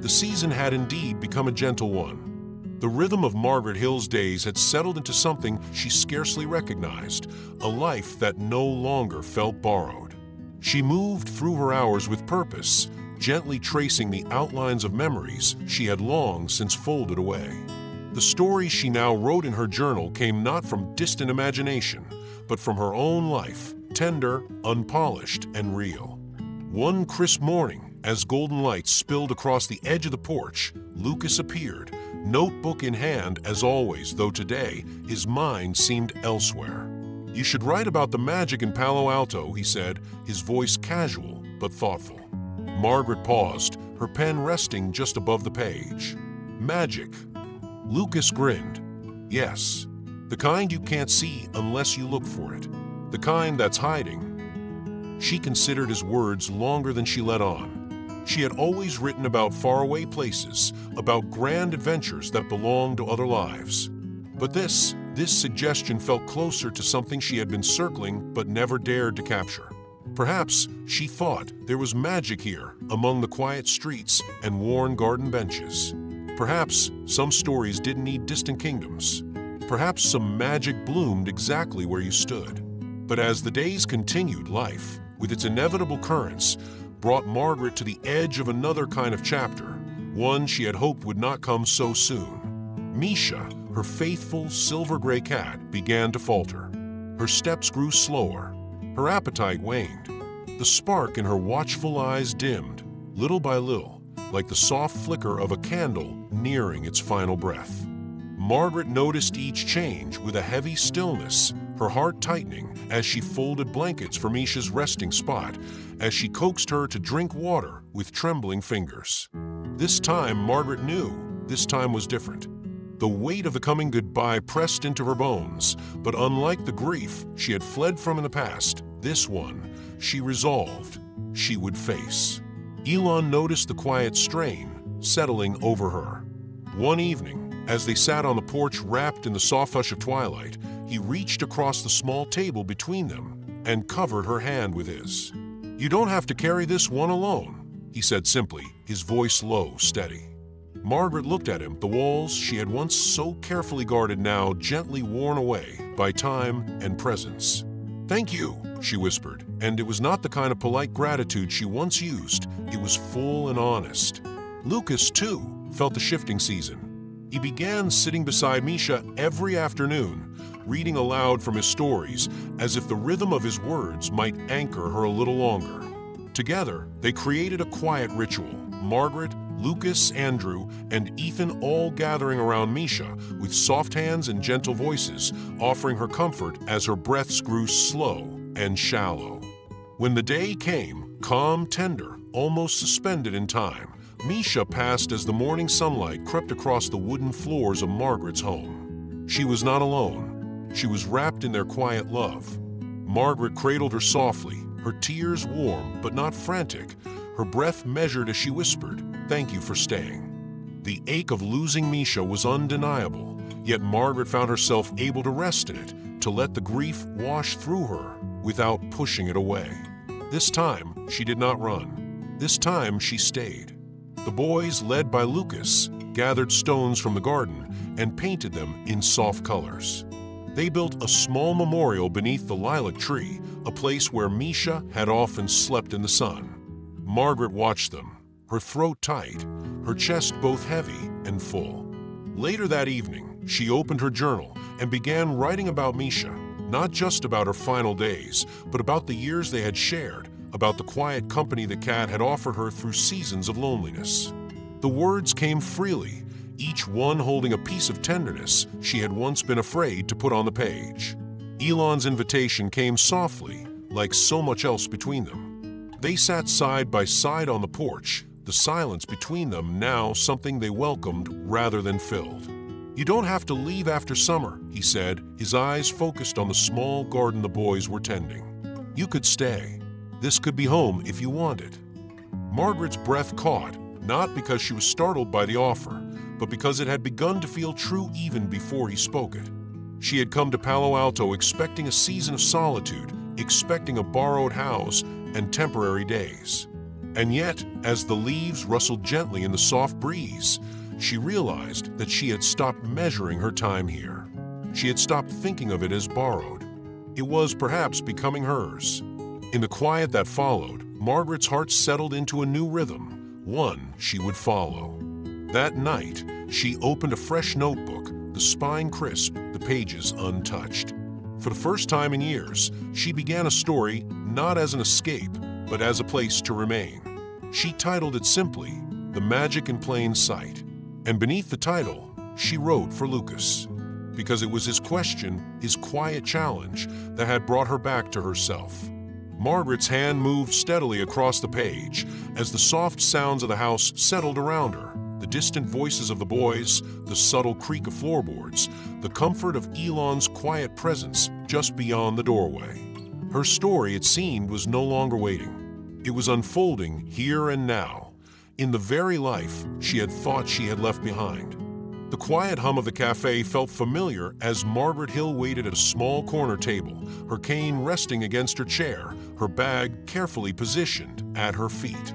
Speaker 1: The season had indeed become a gentle one. The rhythm of Margaret Hill's days had settled into something she scarcely recognized, a life that no longer felt borrowed. She moved through her hours with purpose, gently tracing the outlines of memories she had long since folded away. The stories she now wrote in her journal came not from distant imagination, but from her own life, tender, unpolished, and real. One crisp morning, as golden lights spilled across the edge of the porch, Lucas appeared, notebook in hand as always, though today his mind seemed elsewhere. "You should write about the magic in Palo Alto," he said, his voice casual but thoughtful. Margaret paused, her pen resting just above the page. "Magic." Lucas grinned. "Yes, the kind you can't see unless you look for it. The kind that's hiding." She considered his words longer than she let on. She had always written about faraway places, about grand adventures that belonged to other lives. But this suggestion felt closer to something she had been circling but never dared to capture. Perhaps, she thought, there was magic here among the quiet streets and worn garden benches. Perhaps some stories didn't need distant kingdoms. Perhaps some magic bloomed exactly where you stood. But as the days continued, life, with its inevitable currents, brought Margaret to the edge of another kind of chapter, one she had hoped would not come so soon. Misha, her faithful silver-gray cat, began to falter. Her steps grew slower. Her appetite waned. The spark in her watchful eyes dimmed, little by little, like the soft flicker of a candle nearing its final breath. Margaret noticed each change with a heavy stillness, her heart tightening as she folded blankets for Misha's resting spot, as she coaxed her to drink water with trembling fingers. This time, Margaret knew, this time was different. The weight of the coming goodbye pressed into her bones, but unlike the grief she had fled from in the past, this one, she resolved, she would face. Elon noticed the quiet strain settling over her. One evening, as they sat on the porch wrapped in the soft hush of twilight, he reached across the small table between them and covered her hand with his. "You don't have to carry this one alone," he said simply, his voice low, steady. Margaret looked at him, the walls she had once so carefully guarded now gently worn away by time and presence. "Thank you," she whispered, and it was not the kind of polite gratitude she once used. It was full and honest. Lucas, too, felt the shifting season. He began sitting beside Misha every afternoon, reading aloud from his stories, as if the rhythm of his words might anchor her a little longer. Together, they created a quiet ritual. Margaret, Lucas, Andrew, and Ethan all gathering around Misha with soft hands and gentle voices, offering her comfort as her breaths grew slow and shallow. When the day came, calm, tender, almost suspended in time, Misha passed as the morning sunlight crept across the wooden floors of Margaret's home. She was not alone. She was wrapped in their quiet love. Margaret cradled her softly, her tears warm but not frantic, her breath measured as she whispered, "Thank you for staying." The ache of losing Misha was undeniable, yet Margaret found herself able to rest in it, to let the grief wash through her without pushing it away. This time, she did not run. This time, she stayed. The boys, led by Lucas, gathered stones from the garden and painted them in soft colors. They built a small memorial beneath the lilac tree, a place where Misha had often slept in the sun. Margaret watched them, her throat tight, her chest both heavy and full. Later that evening, she opened her journal and began writing about Misha, not just about her final days, but about the years they had shared, about the quiet company the cat had offered her through seasons of loneliness. The words came freely, each one holding a piece of tenderness she had once been afraid to put on the page. Elon's invitation came softly, like so much else between them. They sat side by side on the porch, the silence between them now something they welcomed rather than filled. "You don't have to leave after summer," he said, his eyes focused on the small garden the boys were tending. "You could stay. This could be home if you want it." Margaret's breath caught, not because she was startled by the offer, but because it had begun to feel true even before he spoke it. She had come to Palo Alto expecting a season of solitude, expecting a borrowed house and temporary days. And yet, as the leaves rustled gently in the soft breeze, she realized that she had stopped measuring her time here. She had stopped thinking of it as borrowed. It was perhaps becoming hers. In the quiet that followed, Margaret's heart settled into a new rhythm, one she would follow. That night, she opened a fresh notebook, the spine crisp, the pages untouched. For the first time in years, she began a story not as an escape, but as a place to remain. She titled it simply, The Magic in Plain Sight. And beneath the title, she wrote for Lucas, because it was his question, his quiet challenge, that had brought her back to herself. Margaret's hand moved steadily across the page as the soft sounds of the house settled around her. The distant voices of the boys, the subtle creak of floorboards, the comfort of Elon's quiet presence just beyond the doorway. Her story, it seemed, was no longer waiting. It was unfolding here and now, in the very life she had thought she had left behind. The quiet hum of the cafe felt familiar as Margaret Hill waited at a small corner table, her cane resting against her chair, her bag carefully positioned at her feet.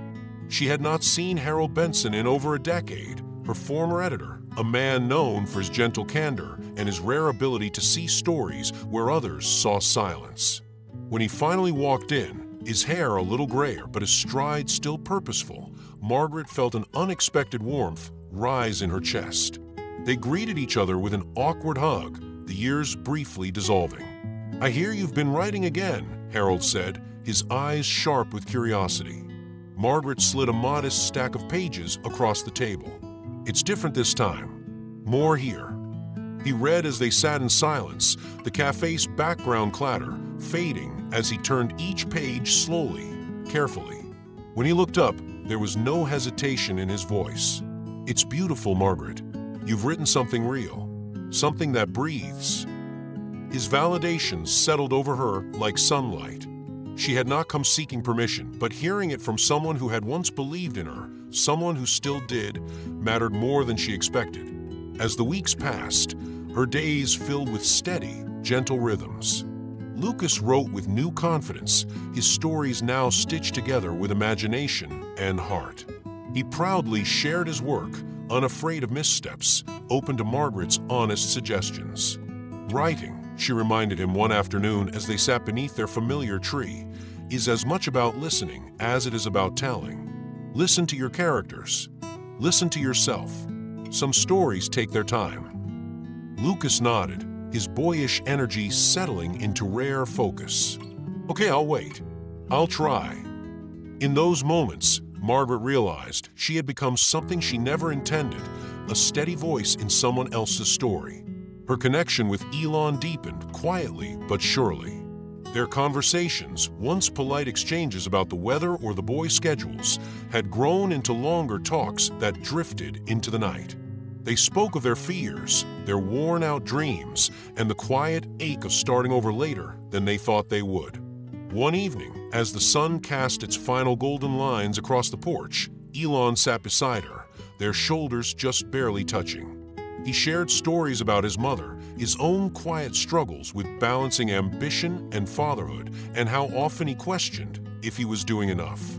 Speaker 1: She had not seen Harold Benson in over a decade, her former editor, a man known for his gentle candor and his rare ability to see stories where others saw silence. When he finally walked in, his hair a little grayer but his stride still purposeful, Margaret felt an unexpected warmth rise in her chest. They greeted each other with an awkward hug, the years briefly dissolving. "I hear you've been writing again," Harold said, his eyes sharp with curiosity. Margaret slid a modest stack of pages across the table. "It's different this time. More here." He read as they sat in silence, the cafe's background clatter fading as he turned each page slowly, carefully. When he looked up, there was no hesitation in his voice. "It's beautiful, Margaret. You've written something real, something that breathes." His validation settled over her like sunlight. She had not come seeking permission, but hearing it from someone who had once believed in her, someone who still did, mattered more than she expected. As the weeks passed, her days filled with steady, gentle rhythms. Lucas wrote with new confidence, his stories now stitched together with imagination and heart. He proudly shared his work, unafraid of missteps, open to Margaret's honest suggestions. "Writing," she reminded him one afternoon as they sat beneath their familiar tree, "is as much about listening as it is about telling. Listen to your characters. Listen to yourself. Some stories take their time." Lucas nodded, his boyish energy settling into rare focus. "Okay, I'll wait. I'll try." In those moments, Margaret realized she had become something she never intended, a steady voice in someone else's story. Her connection with Elon deepened quietly but surely. Their conversations, once polite exchanges about the weather or the boys' schedules, had grown into longer talks that drifted into the night. They spoke of their fears, their worn-out dreams, and the quiet ache of starting over later than they thought they would. One evening, as the sun cast its final golden lines across the porch, Elon sat beside her, their shoulders just barely touching. He shared stories about his mother, his own quiet struggles with balancing ambition and fatherhood, and how often he questioned if he was doing enough.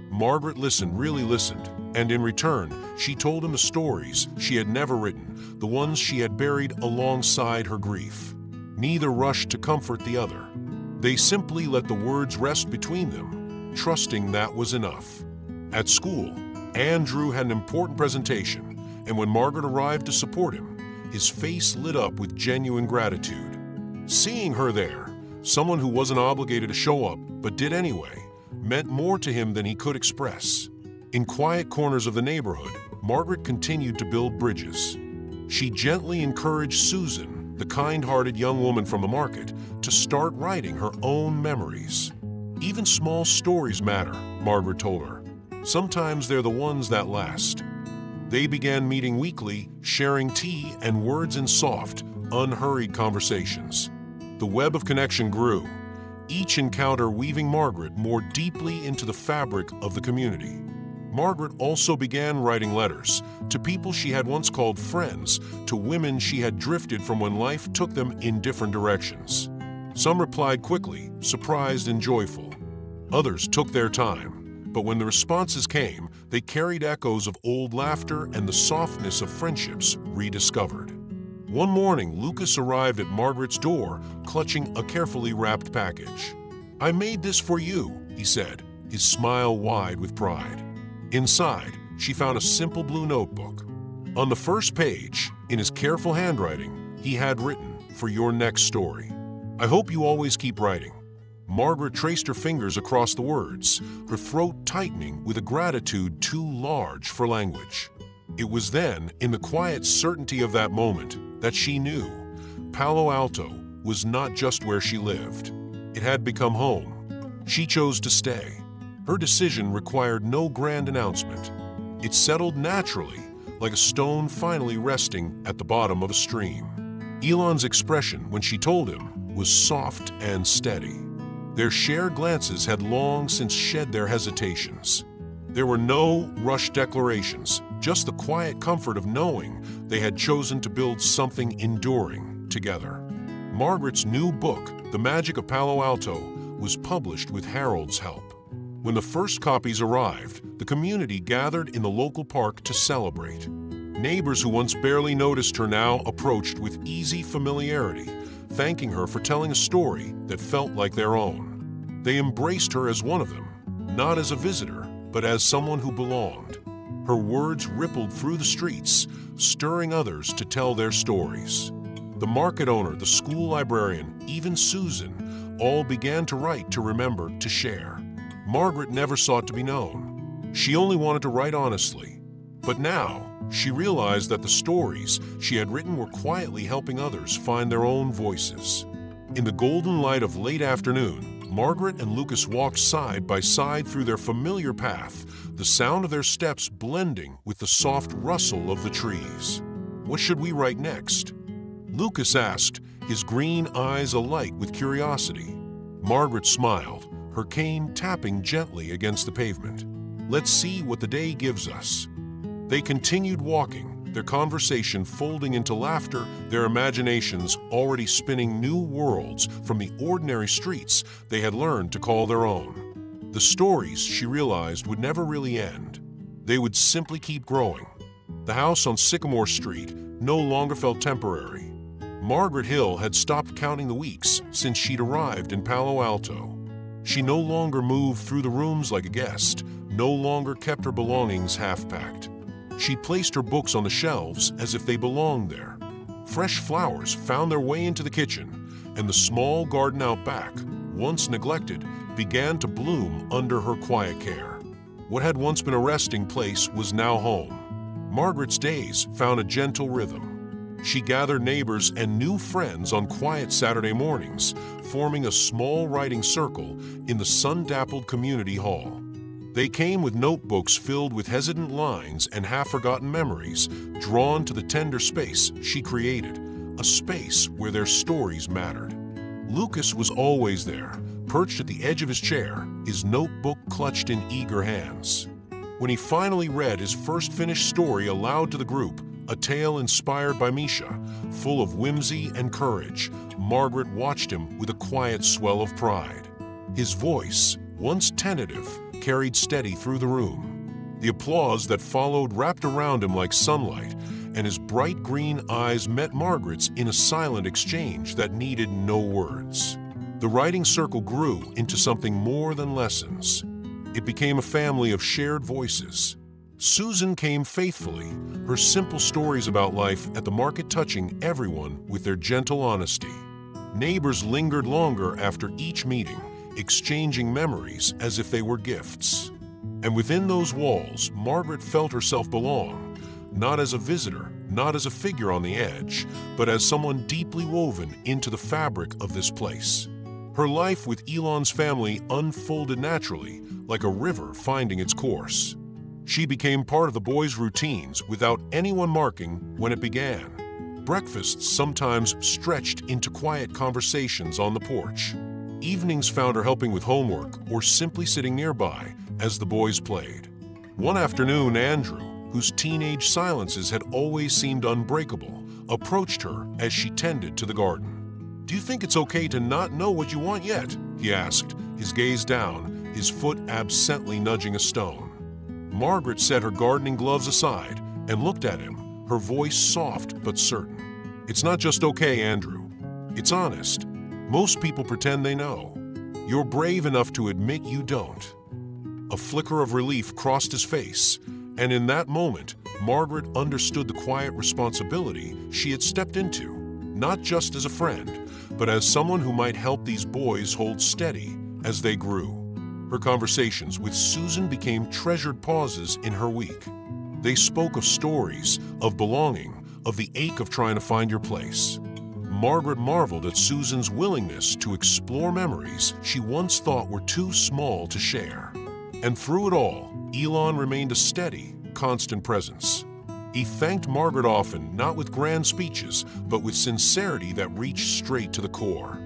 Speaker 1: Margaret listened, really listened, and in return, she told him the stories she had never written, the ones she had buried alongside her grief. Neither rushed to comfort the other. They simply let the words rest between them, trusting that was enough. At school, Andrew had an important presentation, and when Margaret arrived to support him, his face lit up with genuine gratitude. Seeing her there, someone who wasn't obligated to show up but did anyway, meant more to him than he could express. In quiet corners of the neighborhood, Margaret continued to build bridges. She gently encouraged Susan, the kind-hearted young woman from the market, to start writing her own memories. "Even small stories matter," Margaret told her. "Sometimes they're the ones that last." They began meeting weekly, sharing tea and words in soft, unhurried conversations. The web of connection grew, each encounter weaving Margaret more deeply into the fabric of the community. Margaret also began writing letters to people she had once called friends, to women she had drifted from when life took them in different directions. Some replied quickly, surprised and joyful. Others took their time, but when the responses came, they carried echoes of old laughter and the softness of friendships rediscovered. One morning, Lucas arrived at Margaret's door, clutching a carefully wrapped package. "I made this for you," he said, his smile wide with pride. Inside, she found a simple blue notebook. On the first page, in his careful handwriting, he had written, "For your next story. I hope you always keep writing." Margaret traced her fingers across the words, her throat tightening with a gratitude too large for language. It was then, in the quiet certainty of that moment, that she knew Palo Alto was not just where she lived. It had become home. She chose to stay. Her decision required no grand announcement. It settled naturally, like a stone finally resting at the bottom of a stream. Elon's expression when she told him was soft and steady. Their shared glances had long since shed their hesitations. There were no rushed declarations, just the quiet comfort of knowing they had chosen to build something enduring together. Margaret's new book, The Magic of Palo Alto, was published with Harold's help. When the first copies arrived, the community gathered in the local park to celebrate. Neighbors who once barely noticed her now approached with easy familiarity, thanking her for telling a story that felt like their own. They embraced her as one of them, not as a visitor, but as someone who belonged. Her words rippled through the streets, stirring others to tell their stories. The market owner, the school librarian, even Susan, all began to write, to remember, to share. Margaret never sought to be known. She only wanted to write honestly. But now, she realized that the stories she had written were quietly helping others find their own voices. In the golden light of late afternoon, Margaret and Lucas walked side by side through their familiar path, the sound of their steps blending with the soft rustle of the trees. "What should we write next?" Lucas asked, his green eyes alight with curiosity. Margaret smiled, her cane tapping gently against the pavement. "Let's see what the day gives us." They continued walking, their conversation folding into laughter, their imaginations already spinning new worlds from the ordinary streets they had learned to call their own. The stories, she realized, would never really end. They would simply keep growing. The house on Sycamore Street no longer felt temporary. Margaret Hill had stopped counting the weeks since she'd arrived in Palo Alto. She no longer moved through the rooms like a guest, no longer kept her belongings half-packed. She placed her books on the shelves as if they belonged there. Fresh flowers found their way into the kitchen, and the small garden out back, once neglected, began to bloom under her quiet care. What had once been a resting place was now home. Margaret's days found a gentle rhythm. She gathered neighbors and new friends on quiet Saturday mornings, forming a small writing circle in the sun-dappled community hall. They came with notebooks filled with hesitant lines and half-forgotten memories, drawn to the tender space she created, a space where their stories mattered. Lucas was always there, perched at the edge of his chair, his notebook clutched in eager hands. When he finally read his first finished story aloud to the group, a tale inspired by Misha, full of whimsy and courage, Margaret watched him with a quiet swell of pride. His voice, once tentative, carried steady through the room. The applause that followed wrapped around him like sunlight, and his bright green eyes met Margaret's in a silent exchange that needed no words. The writing circle grew into something more than lessons. It became a family of shared voices. Susan came faithfully, her simple stories about life at the market touching everyone with their gentle honesty. Neighbors lingered longer after each meeting, exchanging memories as if they were gifts. And within those walls, Margaret felt herself belong, not as a visitor, not as a figure on the edge, but as someone deeply woven into the fabric of this place. Her life with Elon's family unfolded naturally, like a river finding its course. She became part of the boys' routines without anyone marking when it began. Breakfasts sometimes stretched into quiet conversations on the porch. Evenings found her helping with homework or simply sitting nearby as the boys played. One afternoon, Andrew, whose teenage silences had always seemed unbreakable, approached her as she tended to the garden. "Do you think it's okay to not know what you want yet?" he asked, his gaze down, his foot absently nudging a stone. Margaret set her gardening gloves aside and looked at him, her voice soft but certain. "It's not just okay, Andrew. It's honest. Most people pretend they know. You're brave enough to admit you don't." A flicker of relief crossed his face, and in that moment, Margaret understood the quiet responsibility she had stepped into, not just as a friend, but as someone who might help these boys hold steady as they grew. Her conversations with Susan became treasured pauses in her week. They spoke of stories, of belonging, of the ache of trying to find your place. Margaret marveled at Susan's willingness to explore memories she once thought were too small to share. And through it all, Elon remained a steady, constant presence. He thanked Margaret often, not with grand speeches, but with sincerity that reached straight to the core.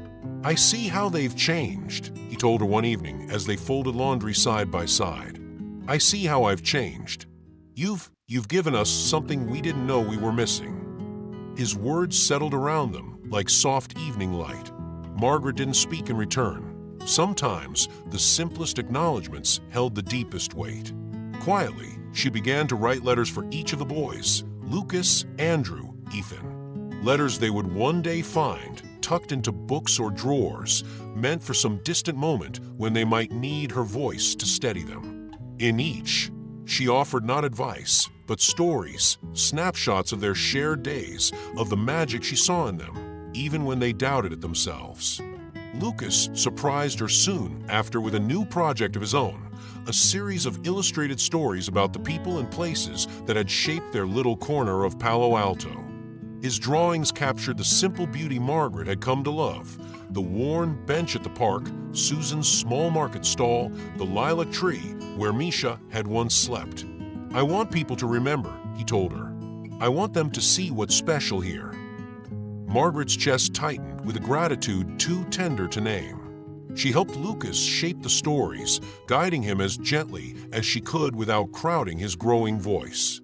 Speaker 1: "I see how they've changed," he told her one evening as they folded laundry side by side. "I see how I've changed. You've given us something we didn't know we were missing." His words settled around them like soft evening light. Margaret didn't speak in return. Sometimes, the simplest acknowledgments held the deepest weight. Quietly, she began to write letters for each of the boys, Lucas, Andrew, Ethan. Letters they would one day find, tucked into books or drawers, meant for some distant moment when they might need her voice to steady them. In each, she offered not advice, but stories, snapshots of their shared days, of the magic she saw in them, even when they doubted it themselves. Lucas surprised her soon after with a new project of his own, a series of illustrated stories about the people and places that had shaped their little corner of Palo Alto. His drawings captured the simple beauty Margaret had come to love: the worn bench at the park, Susan's small market stall, the lilac tree where Misha had once slept. "I want people to remember," he told her. "I want them to see what's special here." Margaret's chest tightened with a gratitude too tender to name. She helped Lucas shape the stories, guiding him as gently as she could without crowding his growing voice.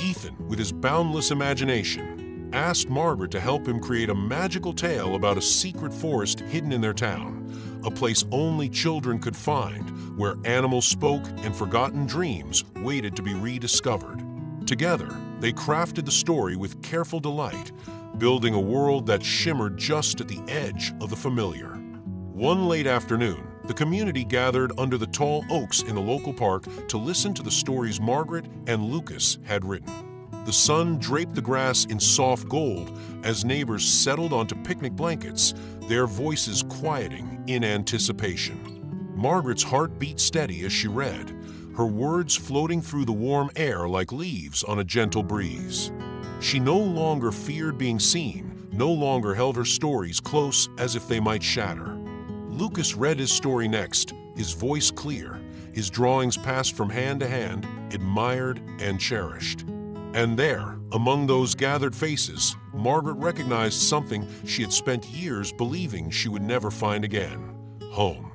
Speaker 1: Ethan, with his boundless imagination, asked Margaret to help him create a magical tale about a secret forest hidden in their town, a place only children could find, where animals spoke and forgotten dreams waited to be rediscovered. Together, they crafted the story with careful delight, building a world that shimmered just at the edge of the familiar. One late afternoon, the community gathered under the tall oaks in the local park to listen to the stories Margaret and Lucas had written. The sun draped the grass in soft gold as neighbors settled onto picnic blankets, their voices quieting in anticipation. Margaret's heart beat steady as she read, her words floating through the warm air like leaves on a gentle breeze. She no longer feared being seen, no longer held her stories close as if they might shatter. Lucas read his story next, his voice clear, his drawings passed from hand to hand, admired and cherished. And there, among those gathered faces, Margaret recognized something she had spent years believing she would never find again: home.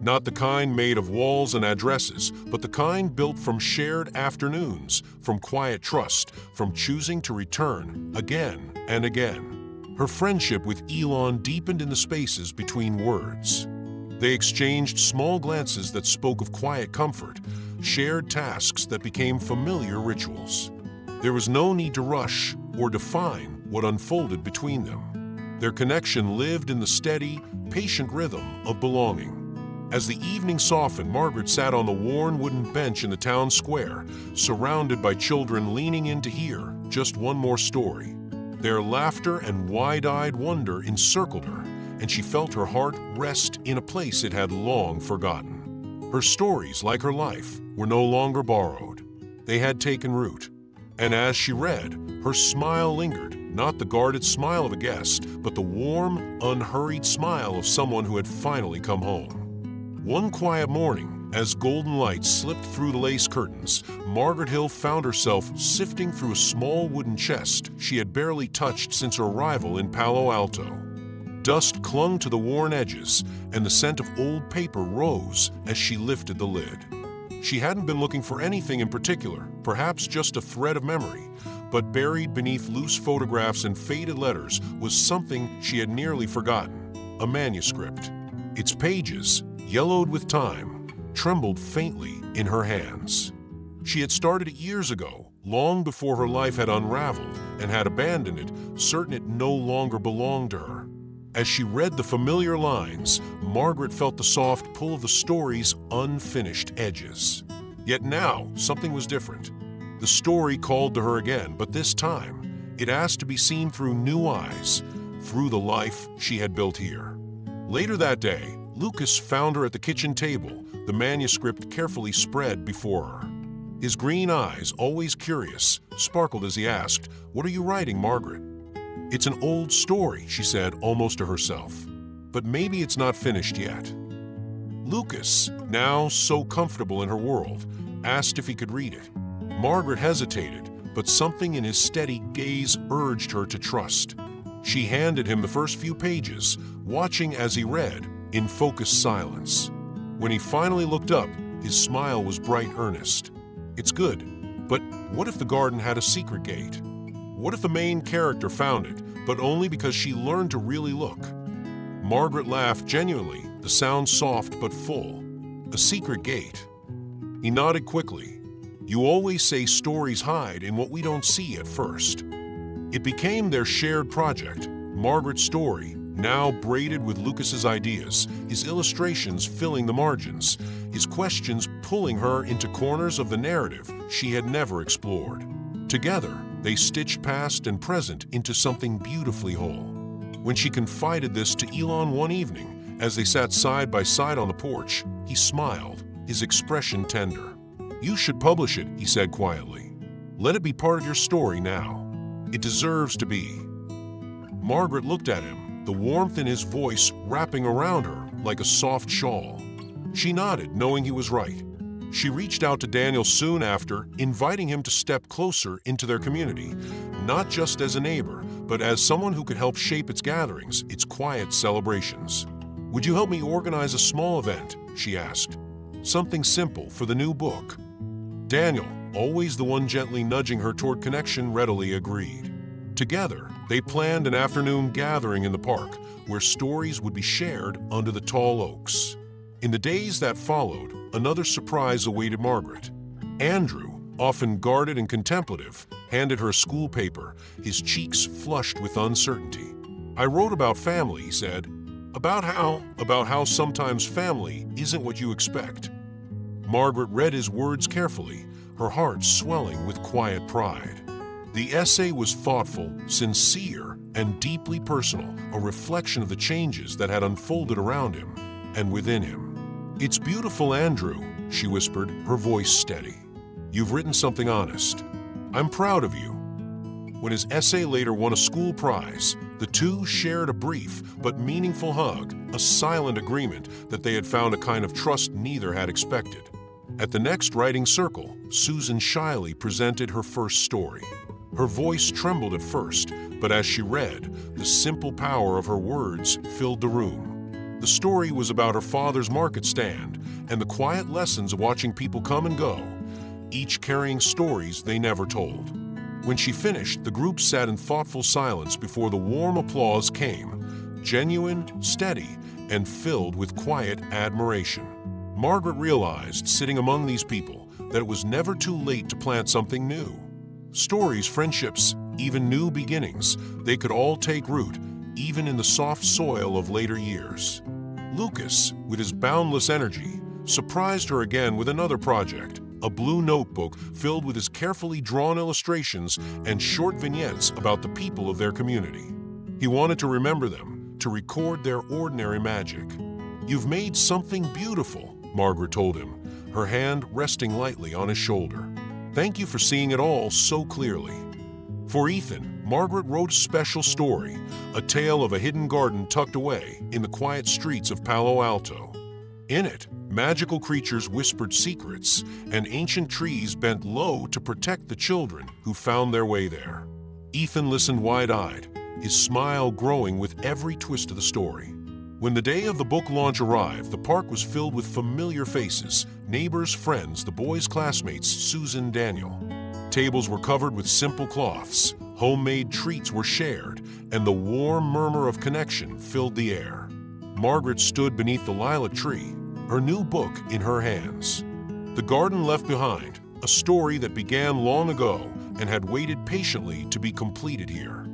Speaker 1: Not the kind made of walls and addresses, but the kind built from shared afternoons, from quiet trust, from choosing to return again and again. Her friendship with Elon deepened in the spaces between words. They exchanged small glances that spoke of quiet comfort, shared tasks that became familiar rituals. There was no need to rush or define what unfolded between them. Their connection lived in the steady, patient rhythm of belonging. As the evening softened, Margaret sat on the worn wooden bench in the town square, surrounded by children leaning in to hear just one more story. Their laughter and wide-eyed wonder encircled her, and she felt her heart rest in a place it had long forgotten. Her stories, like her life, were no longer borrowed. They had taken root. And as she read, her smile lingered, not the guarded smile of a guest, but the warm, unhurried smile of someone who had finally come home. One quiet morning, as golden light slipped through the lace curtains, Margaret Hill found herself sifting through a small wooden chest she had barely touched since her arrival in Palo Alto. Dust clung to the worn edges, and the scent of old paper rose as she lifted the lid. She hadn't been looking for anything in particular, perhaps just a thread of memory, but buried beneath loose photographs and faded letters was something she had nearly forgotten: a manuscript. Its pages, yellowed with time, trembled faintly in her hands. She had started it years ago, long before her life had unraveled, and had abandoned it, certain it no longer belonged to her. As she read the familiar lines, Margaret felt the soft pull of the story's unfinished edges. Yet now, something was different. The story called to her again, but this time, it asked to be seen through new eyes, through the life she had built here. Later that day, Lucas found her at the kitchen table, the manuscript carefully spread before her. His green eyes, always curious, sparkled as he asked, "What are you writing, Margaret?" "It's an old story," she said, almost to herself. "But maybe it's not finished yet." Lucas, now so comfortable in her world, asked if he could read it. Margaret hesitated, but something in his steady gaze urged her to trust. She handed him the first few pages, watching as he read, in focused silence. When he finally looked up, his smile was bright earnest. "It's good, but what if the garden had a secret gate? What if the main character found it, but only because she learned to really look?" Margaret laughed genuinely, the sound soft but full. "A secret gate?" He nodded quickly. "You always say stories hide in what we don't see at first." It became their shared project, Margaret's story, now braided with Lucas's ideas, his illustrations filling the margins, his questions pulling her into corners of the narrative she had never explored. Together, they stitched past and present into something beautifully whole. When she confided this to Elon one evening, as they sat side by side on the porch, he smiled, his expression tender. "You should publish it," he said quietly. "Let it be part of your story now. It deserves to be." Margaret looked at him, the warmth in his voice wrapping around her like a soft shawl. She nodded, knowing he was right. She reached out to Daniel soon after, inviting him to step closer into their community, not just as a neighbor, but as someone who could help shape its gatherings, its quiet celebrations. "Would you help me organize a small event?" she asked. "Something simple for the new book." Daniel, always the one gently nudging her toward connection, readily agreed. Together, they planned an afternoon gathering in the park where stories would be shared under the tall oaks. In the days that followed, another surprise awaited Margaret. Andrew, often guarded and contemplative, handed her a school paper, his cheeks flushed with uncertainty. "I wrote about family," he said. About how sometimes family isn't what you expect." Margaret read his words carefully, her heart swelling with quiet pride. The essay was thoughtful, sincere, and deeply personal, a reflection of the changes that had unfolded around him and within him. "It's beautiful, Andrew," she whispered, her voice steady. "You've written something honest. I'm proud of you." When his essay later won a school prize, the two shared a brief but meaningful hug, a silent agreement that they had found a kind of trust neither had expected. At the next writing circle, Susan shyly presented her first story. Her voice trembled at first, but as she read, the simple power of her words filled the room. The story was about her father's market stand and the quiet lessons of watching people come and go, each carrying stories they never told. When she finished, the group sat in thoughtful silence before the warm applause came, genuine, steady, and filled with quiet admiration. Margaret realized, sitting among these people, that it was never too late to plant something new. Stories, friendships, even new beginnings, they could all take root, even in the soft soil of later years. Lucas, with his boundless energy, surprised her again with another project, a blue notebook filled with his carefully drawn illustrations and short vignettes about the people of their community. He wanted to remember them, to record their ordinary magic. "You've made something beautiful," Margaret told him, her hand resting lightly on his shoulder. "Thank you for seeing it all so clearly." For Ethan, Margaret wrote a special story, a tale of a hidden garden tucked away in the quiet streets of Palo Alto. In it, magical creatures whispered secrets, and ancient trees bent low to protect the children who found their way there. Ethan listened wide-eyed, his smile growing with every twist of the story. When the day of the book launch arrived, the park was filled with familiar faces, neighbors, friends, the boys' classmates, Susan, Daniel. Tables were covered with simple cloths, homemade treats were shared, and the warm murmur of connection filled the air. Margaret stood beneath the lilac tree, her new book in her hands. The Garden Left Behind, a story that began long ago and had waited patiently to be completed here.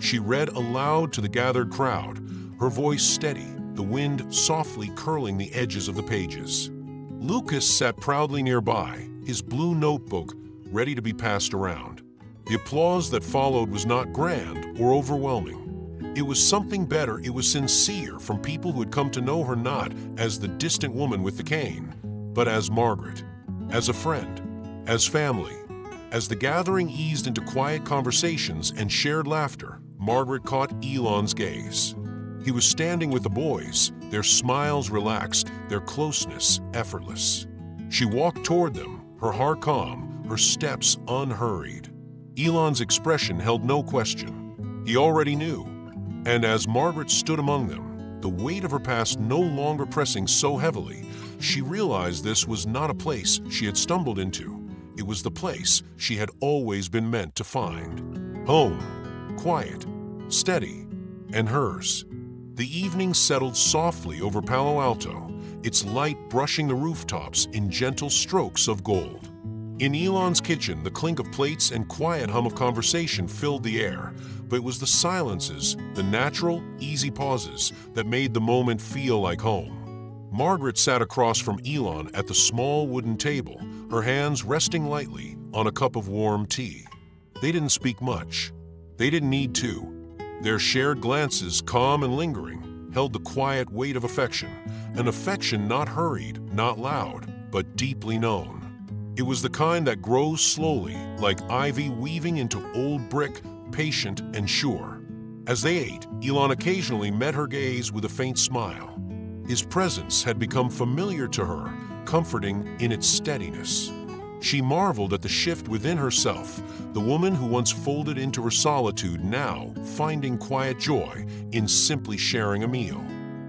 Speaker 1: She read aloud to the gathered crowd, her voice steady, the wind softly curling the edges of the pages. Lucas sat proudly nearby, his blue notebook ready to be passed around. The applause that followed was not grand or overwhelming. It was something better, it was sincere, from people who had come to know her not as the distant woman with the cane, but as Margaret, as a friend, as family. As the gathering eased into quiet conversations and shared laughter, Margaret caught Elon's gaze. He was standing with the boys, their smiles relaxed, their closeness effortless. She walked toward them, her heart calm, her steps unhurried. Elon's expression held no question. He already knew. And as Margaret stood among them, the weight of her past no longer pressing so heavily, she realized this was not a place she had stumbled into. It was the place she had always been meant to find. Home, quiet, steady, and hers. The evening settled softly over Palo Alto, its light brushing the rooftops in gentle strokes of gold. In Elon's kitchen, the clink of plates and quiet hum of conversation filled the air, but it was the silences, the natural, easy pauses, that made the moment feel like home. Margaret sat across from Elon at the small wooden table, her hands resting lightly on a cup of warm tea. They didn't speak much. They didn't need to. Their shared glances, calm and lingering, held the quiet weight of affection, an affection not hurried, not loud, but deeply known. It was the kind that grows slowly, like ivy weaving into old brick, patient and sure. As they ate, Elon occasionally met her gaze with a faint smile. His presence had become familiar to her, comforting in its steadiness. She marveled at the shift within herself, the woman who once folded into her solitude now finding quiet joy in simply sharing a meal.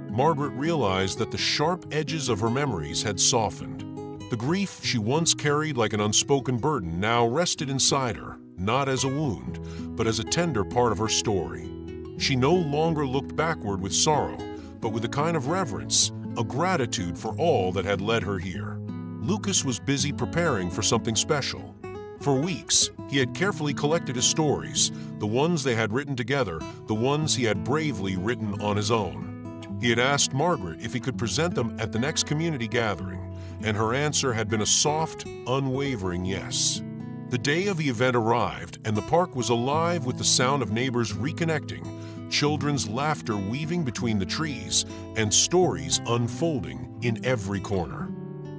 Speaker 1: Margaret realized that the sharp edges of her memories had softened. The grief she once carried like an unspoken burden now rested inside her, not as a wound, but as a tender part of her story. She no longer looked backward with sorrow, but with a kind of reverence, a gratitude for all that had led her here. Lucas was busy preparing for something special. For weeks, he had carefully collected his stories, the ones they had written together, the ones he had bravely written on his own. He had asked Margaret if he could present them at the next community gathering, and her answer had been a soft, unwavering yes. The day of the event arrived, and the park was alive with the sound of neighbors reconnecting, children's laughter weaving between the trees, and stories unfolding in every corner.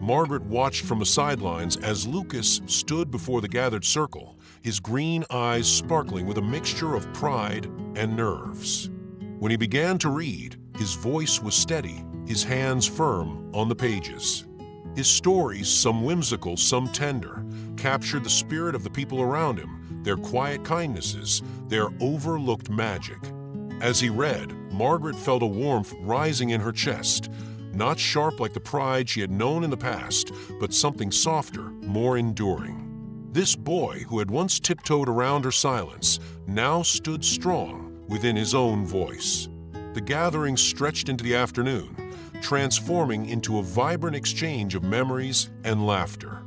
Speaker 1: Margaret watched from the sidelines as Lucas stood before the gathered circle, his green eyes sparkling with a mixture of pride and nerves. When he began to read, his voice was steady, his hands firm on the pages. His stories, some whimsical, some tender, captured the spirit of the people around him, their quiet kindnesses, their overlooked magic. As he read, Margaret felt a warmth rising in her chest, not sharp like the pride she had known in the past, but something softer, more enduring. This boy, who had once tiptoed around her silence, now stood strong within his own voice. The gathering stretched into the afternoon, transforming into a vibrant exchange of memories and laughter.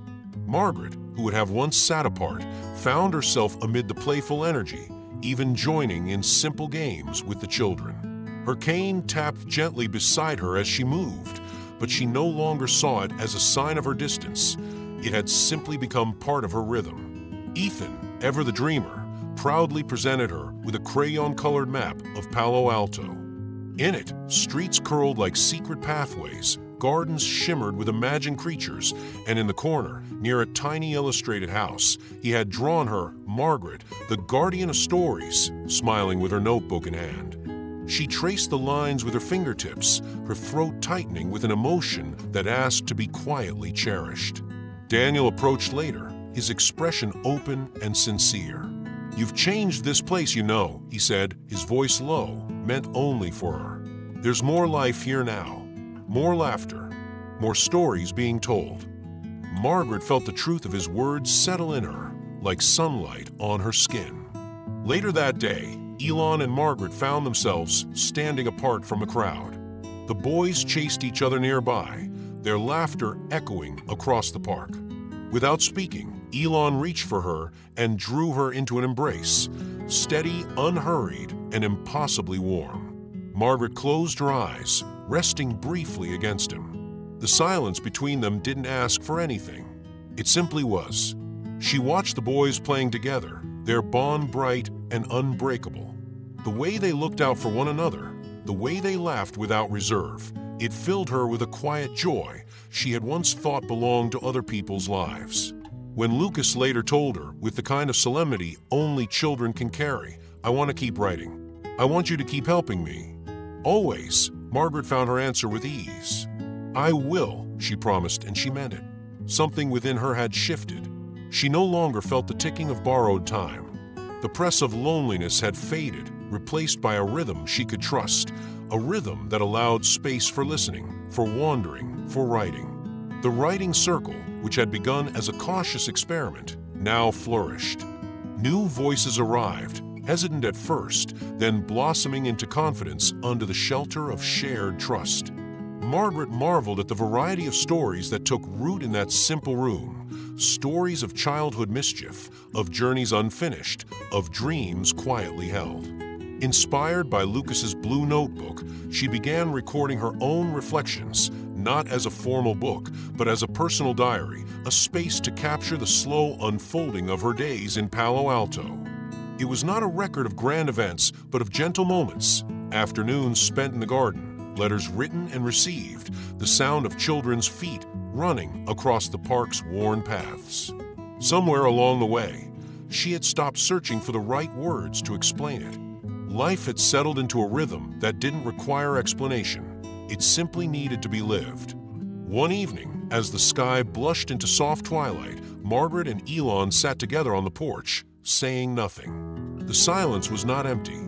Speaker 1: Margaret, who would have once sat apart, found herself amid the playful energy, even joining in simple games with the children. Her cane tapped gently beside her as she moved, but she no longer saw it as a sign of her distance. It had simply become part of her rhythm. Ethan, ever the dreamer, proudly presented her with a crayon-colored map of Palo Alto. In it, streets curled like secret pathways, gardens shimmered with imagined creatures, and in the corner, near a tiny illustrated house, he had drawn her, Margaret, the guardian of stories, smiling with her notebook in hand. She traced the lines with her fingertips, her throat tightening with an emotion that asked to be quietly cherished. Daniel approached later, his expression open and sincere. "You've changed this place, you know," he said, his voice low, meant only for her. There's more life here now, more laughter, more stories being told. Margaret felt the truth of his words settle in her, like sunlight on her skin. Later that day, Elon and Margaret found themselves standing apart from the crowd. The boys chased each other nearby, their laughter echoing across the park. Without speaking, Elon reached for her and drew her into an embrace, steady, unhurried, and impossibly warm. Margaret closed her eyes, resting briefly against him. The silence between them didn't ask for anything. It simply was. She watched the boys playing together, their bond bright and unbreakable. The way they looked out for one another, the way they laughed without reserve, it filled her with a quiet joy she had once thought belonged to other people's lives. When Lucas later told her, with the kind of solemnity only children can carry, "I want to keep writing. I want you to keep helping me." Always, Margaret found her answer with ease. "I will," she promised, and she meant it. Something within her had shifted. She no longer felt the ticking of borrowed time. The press of loneliness had faded, replaced by a rhythm she could trust, a rhythm that allowed space for listening, for wandering, for writing. The writing circle, which had begun as a cautious experiment, now flourished. New voices arrived, hesitant at first, then blossoming into confidence under the shelter of shared trust. Margaret marveled at the variety of stories that took root in that simple room, stories of childhood mischief, of journeys unfinished, of dreams quietly held. Inspired by Lucas's blue notebook, she began recording her own reflections, not as a formal book, but as a personal diary, a space to capture the slow unfolding of her days in Palo Alto. It was not a record of grand events, but of gentle moments, afternoons spent in the garden, letters written and received, the sound of children's feet running across the park's worn paths. Somewhere along the way, she had stopped searching for the right words to explain it. Life had settled into a rhythm that didn't require explanation. It simply needed to be lived. One evening, as the sky blushed into soft twilight, Margaret and Elon sat together on the porch, saying nothing. The silence was not empty.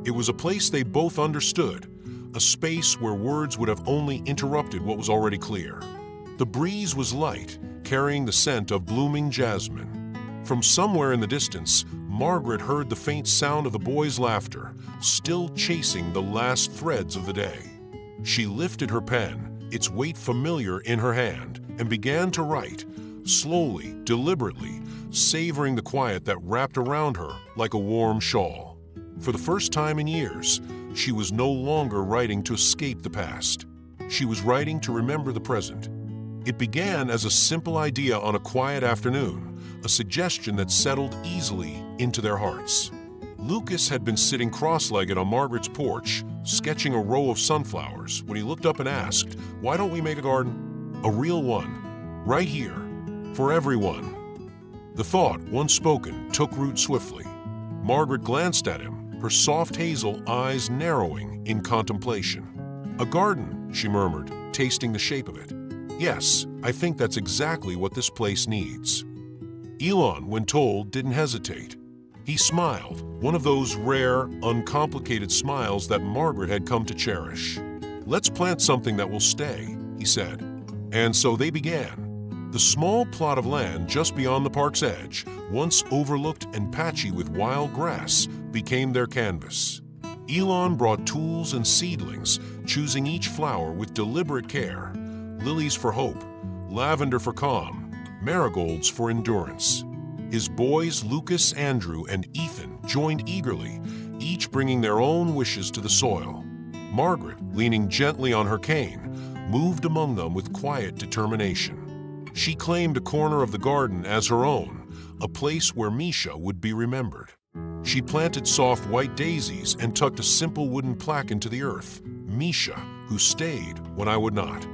Speaker 1: It was a place they both understood, a space where words would have only interrupted what was already clear. The breeze was light, carrying the scent of blooming jasmine. From somewhere in the distance, Margaret heard the faint sound of the boys' laughter, still chasing the last threads of the day. She lifted her pen, its weight familiar in her hand, and began to write, slowly, deliberately, savoring the quiet that wrapped around her like a warm shawl. For the first time in years, she was no longer writing to escape the past. She was writing to remember the present. It began as a simple idea on a quiet afternoon, a suggestion that settled easily into their hearts. Lucas had been sitting cross-legged on Margaret's porch, sketching a row of sunflowers, when he looked up and asked, "Why don't we make a garden? A real one. Right here. For everyone." The thought, once spoken, took root swiftly. Margaret glanced at him, her soft hazel eyes narrowing in contemplation. "A garden," she murmured, tasting the shape of it. "Yes, I think that's exactly what this place needs." Elon, when told, didn't hesitate. He smiled, one of those rare, uncomplicated smiles that Margaret had come to cherish. "Let's plant something that will stay," he said. And so they began. The small plot of land just beyond the park's edge, once overlooked and patchy with wild grass, became their canvas. Elon brought tools and seedlings, choosing each flower with deliberate care. Lilies for hope, lavender for calm, marigolds for endurance. His boys, Lucas, Andrew, and Ethan, joined eagerly, each bringing their own wishes to the soil. Margaret, leaning gently on her cane, moved among them with quiet determination. She claimed a corner of the garden as her own, a place where Misha would be remembered. She planted soft white daisies and tucked a simple wooden plaque into the earth, "Misha, who stayed when I would not."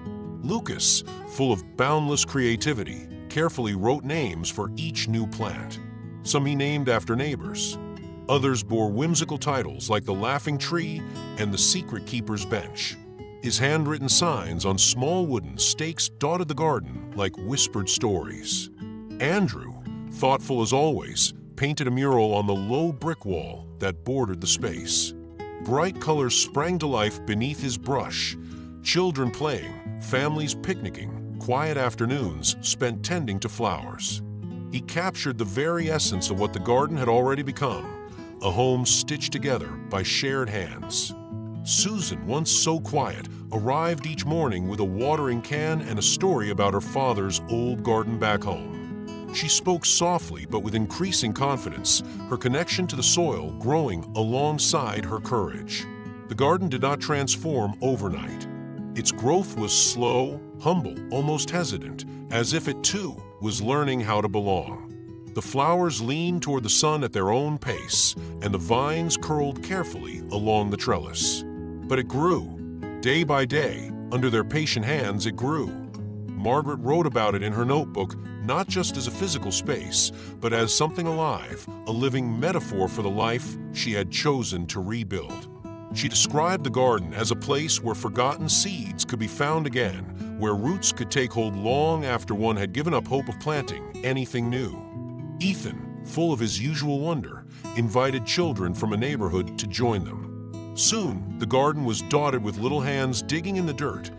Speaker 1: Lucas, full of boundless creativity, carefully wrote names for each new plant. Some he named after neighbors. Others bore whimsical titles like the Laughing Tree and the Secret Keeper's Bench. His handwritten signs on small wooden stakes dotted the garden like whispered stories. Andrew, thoughtful as always, painted a mural on the low brick wall that bordered the space. Bright colors sprang to life beneath his brush. Children playing, families picnicking, quiet afternoons spent tending to flowers. He captured the very essence of what the garden had already become, a home stitched together by shared hands. Susan, once so quiet, arrived each morning with a watering can and a story about her father's old garden back home. She spoke softly but with increasing confidence, her connection to the soil growing alongside her courage. The garden did not transform overnight. Its growth was slow, humble, almost hesitant, as if it too was learning how to belong. The flowers leaned toward the sun at their own pace, and the vines curled carefully along the trellis. But it grew. Day by day, under their patient hands, it grew. Margaret wrote about it in her notebook, not just as a physical space, but as something alive, a living metaphor for the life she had chosen to rebuild. She described the garden as a place where forgotten seeds could be found again, where roots could take hold long after one had given up hope of planting anything new. Ethan, full of his usual wonder, invited children from a neighborhood to join them. Soon, the garden was dotted with little hands digging in the dirt,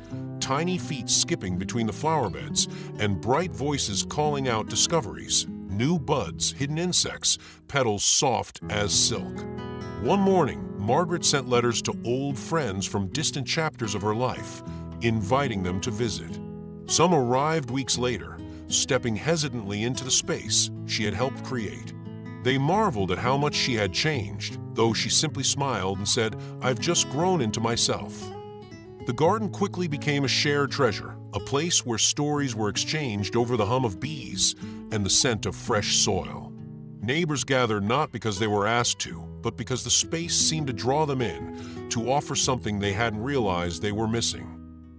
Speaker 1: tiny feet skipping between the flower beds, and bright voices calling out discoveries, new buds, hidden insects, petals soft as silk. One morning, Margaret sent letters to old friends from distant chapters of her life, inviting them to visit. Some arrived weeks later, stepping hesitantly into the space she had helped create. They marveled at how much she had changed, though she simply smiled and said, "I've just grown into myself." The garden quickly became a shared treasure, a place where stories were exchanged over the hum of bees and the scent of fresh soil. Neighbors gathered not because they were asked to, but because the space seemed to draw them in, to offer something they hadn't realized they were missing.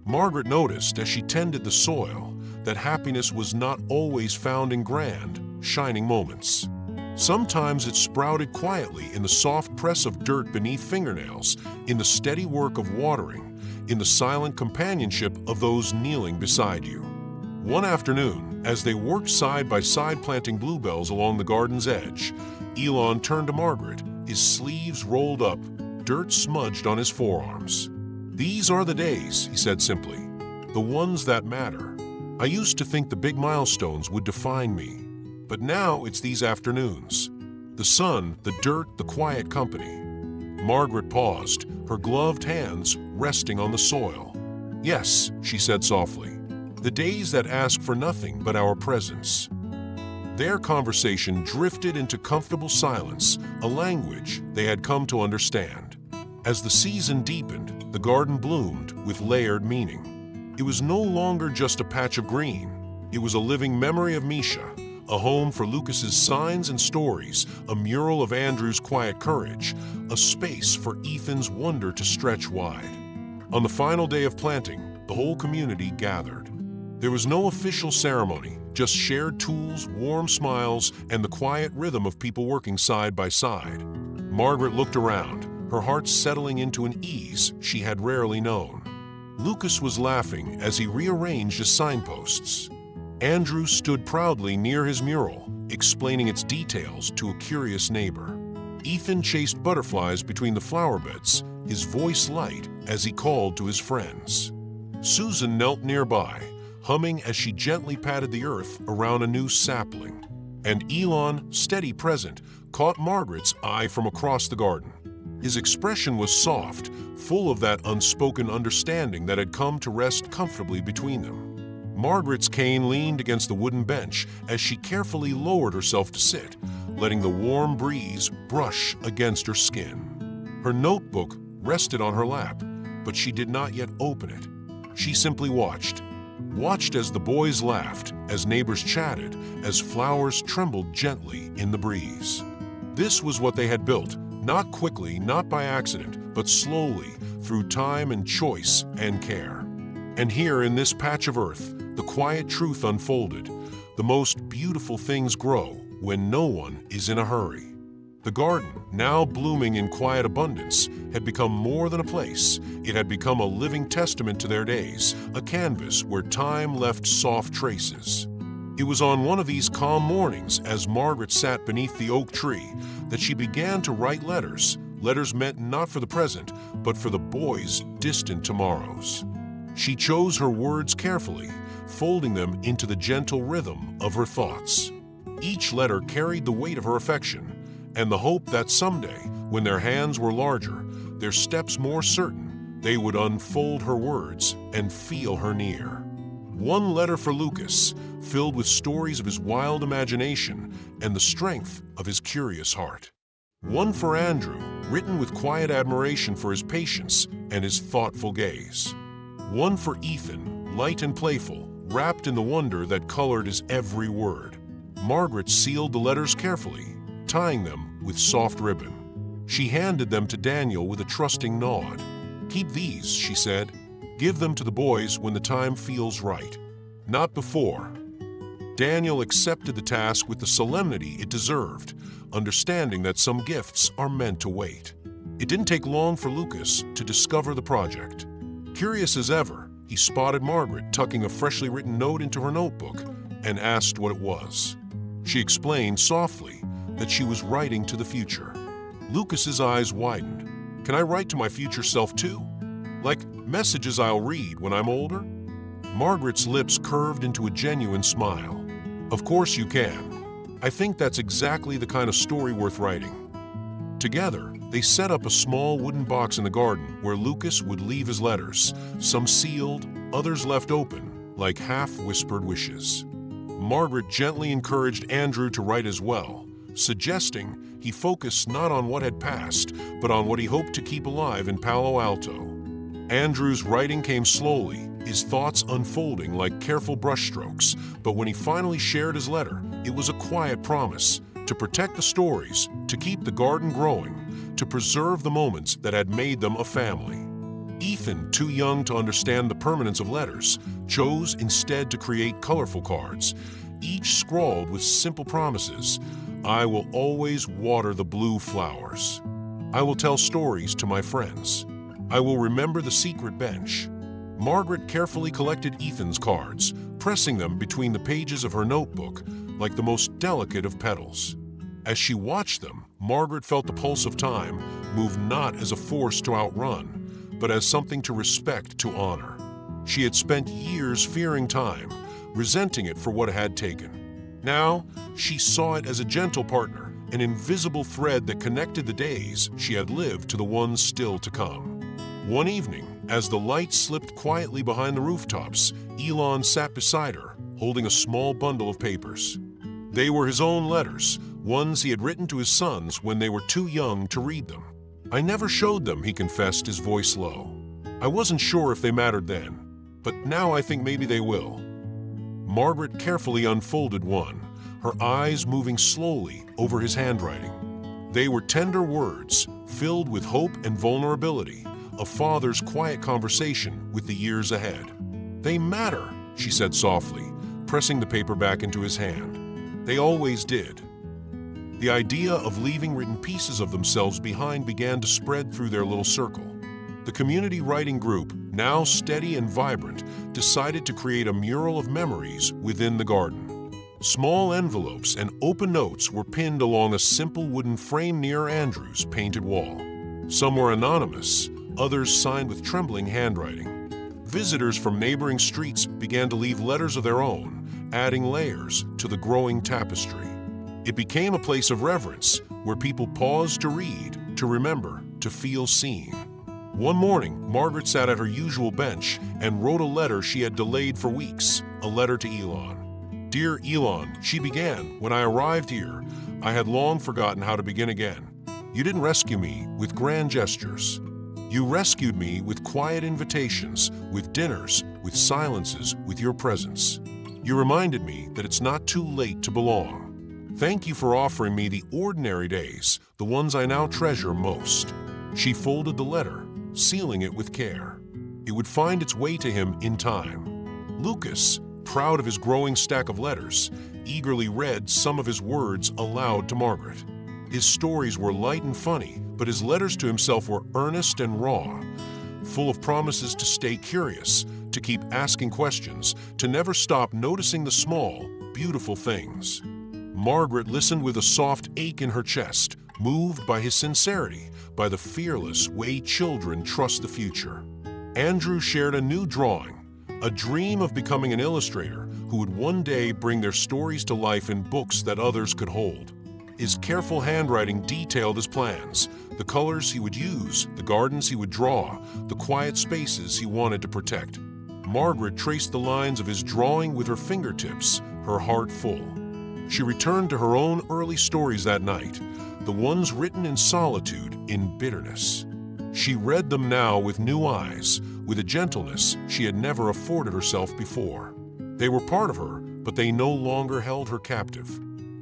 Speaker 1: Margaret noticed as she tended the soil that happiness was not always found in grand, shining moments. Sometimes it sprouted quietly in the soft press of dirt beneath fingernails, in the steady work of watering, in the silent companionship of those kneeling beside you. One afternoon, as they worked side by side planting bluebells along the garden's edge, Elon turned to Margaret, his sleeves rolled up, dirt smudged on his forearms. "These are the days," he said simply, "the ones that matter. I used to think the big milestones would define me, but now it's these afternoons. The sun, the dirt, the quiet company." Margaret paused, her gloved hands resting on the soil. "Yes," she said softly, "the days that ask for nothing but our presence." Their conversation drifted into comfortable silence, a language they had come to understand. As the season deepened, the garden bloomed with layered meaning. It was no longer just a patch of green. It was a living memory of Misha, a home for Lucas's signs and stories, a mural of Andrew's quiet courage, a space for Ethan's wonder to stretch wide. On the final day of planting, the whole community gathered. There was no official ceremony, just shared tools, warm smiles, and the quiet rhythm of people working side by side. Margaret looked around, her heart settling into an ease she had rarely known. Lucas was laughing as he rearranged his signposts. Andrew stood proudly near his mural, explaining its details to a curious neighbor. Ethan chased butterflies between the flower beds, his voice light as he called to his friends. Susan knelt nearby, humming as she gently patted the earth around a new sapling. And Elon, steady present, caught Margaret's eye from across the garden. His expression was soft, full of that unspoken understanding that had come to rest comfortably between them. Margaret's cane leaned against the wooden bench as she carefully lowered herself to sit, letting the warm breeze brush against her skin. Her notebook rested on her lap, but she did not yet open it. She simply watched as the boys laughed, as neighbors chatted, as flowers trembled gently in the breeze. This was what they had built, not quickly, not by accident, but slowly, through time and choice and care. And here in this patch of earth, the quiet truth unfolded. The most beautiful things grow when no one is in a hurry. The garden, now blooming in quiet abundance, had become more than a place. It had become a living testament to their days, a canvas where time left soft traces. It was on one of these calm mornings, as Margaret sat beneath the oak tree, that she began to write letters, letters meant not for the present, but for the boy's distant tomorrows. She chose her words carefully, folding them into the gentle rhythm of her thoughts. Each letter carried the weight of her affection, and the hope that someday, when their hands were larger, their steps more certain, they would unfold her words and feel her near. One letter for Lucas, filled with stories of his wild imagination and the strength of his curious heart. One for Andrew, written with quiet admiration for his patience and his thoughtful gaze. One for Ethan, light and playful, wrapped in the wonder that colored his every word. Margaret sealed the letters carefully, tying them with soft ribbon. She handed them to Daniel with a trusting nod. "Keep these," she said. "Give them to the boys when the time feels right, not before." Daniel accepted the task with the solemnity it deserved, understanding that some gifts are meant to wait. It didn't take long for Lucas to discover the project. Curious as ever, he spotted Margaret tucking a freshly written note into her notebook and asked what it was. She explained softly that she was writing to the future. Lucas's eyes widened. "Can I write to my future self too? Like messages I'll read when I'm older?" Margaret's lips curved into a genuine smile. "Of course you can. I think that's exactly the kind of story worth writing." Together, they set up a small wooden box in the garden where Lucas would leave his letters, some sealed, others left open, like half-whispered wishes. Margaret gently encouraged Andrew to write as well, suggesting he focus not on what had passed, but on what he hoped to keep alive in Palo Alto. Andrew's writing came slowly, his thoughts unfolding like careful brushstrokes, but when he finally shared his letter, it was a quiet promise to protect the stories, to keep the garden growing, to preserve the moments that had made them a family. Ethan, too young to understand the permanence of letters, chose instead to create colorful cards, each scrawled with simple promises. "I will always water the blue flowers. I will tell stories to my friends. I will remember the secret bench." Margaret carefully collected Ethan's cards, pressing them between the pages of her notebook like the most delicate of petals. As she watched them, Margaret felt the pulse of time move not as a force to outrun, but as something to respect, to honor. She had spent years fearing time, resenting it for what it had taken. Now, she saw it as a gentle partner, an invisible thread that connected the days she had lived to the ones still to come. One evening, as the light slipped quietly behind the rooftops, Elon sat beside her, holding a small bundle of papers. They were his own letters, ones he had written to his sons when they were too young to read them. "I never showed them," he confessed, his voice low. "I wasn't sure if they mattered then, but now I think maybe they will." Margaret carefully unfolded one, her eyes moving slowly over his handwriting. They were tender words, filled with hope and vulnerability, a father's quiet conversation with the years ahead. "They matter," she said softly, pressing the paper back into his hand. "They always did." The idea of leaving written pieces of themselves behind began to spread through their little circle. The community writing group, now steady and vibrant, decided to create a mural of memories within the garden. Small envelopes and open notes were pinned along a simple wooden frame near Andrew's painted wall. Some were anonymous, others signed with trembling handwriting. Visitors from neighboring streets began to leave letters of their own, adding layers to the growing tapestry. It became a place of reverence where people paused to read, to remember, to feel seen. One morning, Margaret sat at her usual bench and wrote a letter she had delayed for weeks, a letter to Elon. "Dear Elon," she began, "when I arrived here, I had long forgotten how to begin again. You didn't rescue me with grand gestures. You rescued me with quiet invitations, with dinners, with silences, with your presence. You reminded me that it's not too late to belong. Thank you for offering me the ordinary days, the ones I now treasure most." She folded the letter, sealing it with care. It would find its way to him in time. Lucas, proud of his growing stack of letters, eagerly read some of his words aloud to Margaret. His stories were light and funny, but his letters to himself were earnest and raw, full of promises to stay curious, to keep asking questions, to never stop noticing the small, beautiful things. Margaret listened with a soft ache in her chest, moved by his sincerity, by the fearless way children trust the future. Andrew shared a new drawing, a dream of becoming an illustrator who would one day bring their stories to life in books that others could hold. His careful handwriting detailed his plans, the colors he would use, the gardens he would draw, the quiet spaces he wanted to protect. Margaret traced the lines of his drawing with her fingertips, her heart full. She returned to her own early stories that night, the ones written in solitude, in bitterness. She read them now with new eyes, with a gentleness she had never afforded herself before. They were part of her, but they no longer held her captive.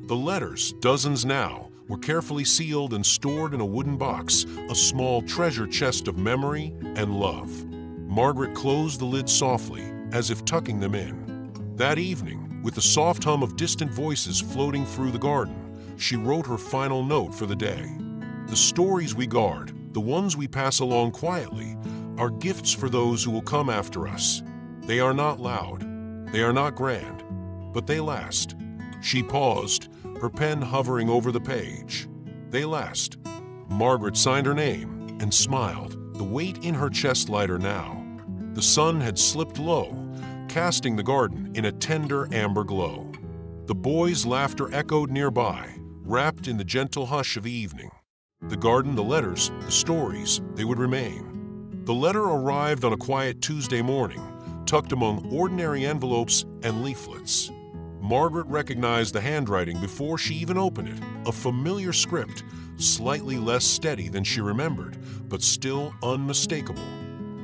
Speaker 1: The letters, dozens now, were carefully sealed and stored in a wooden box, a small treasure chest of memory and love. Margaret closed the lid softly, as if tucking them in. That evening, with the soft hum of distant voices floating through the garden, she wrote her final note for the day. The stories we guard, the ones we pass along quietly, are gifts for those who will come after us. They are not loud, they are not grand, but they last. She paused, her pen hovering over the page. They last. Margaret signed her name and smiled, the weight in her chest lighter now. The sun had slipped low, casting the garden in a tender amber glow. The boys' laughter echoed nearby, wrapped in the gentle hush of the evening. The garden, the letters, the stories, they would remain. The letter arrived on a quiet Tuesday morning, tucked among ordinary envelopes and leaflets. Margaret recognized the handwriting before she even opened it, a familiar script, slightly less steady than she remembered, but still unmistakable.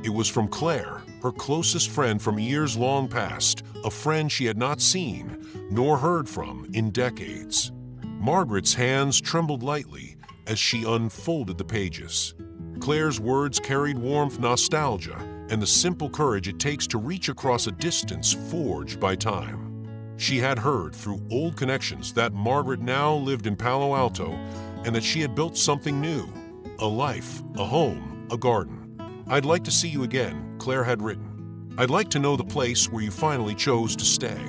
Speaker 1: It was from Claire, her closest friend from years long past, a friend she had not seen nor heard from in decades. Margaret's hands trembled lightly as she unfolded the pages. Claire's words carried warmth, nostalgia, and the simple courage it takes to reach across a distance forged by time. She had heard through old connections that Margaret now lived in Palo Alto and that she had built something new, a life, a home, a garden. "I'd like to see you again," Claire had written. "I'd like to know the place where you finally chose to stay."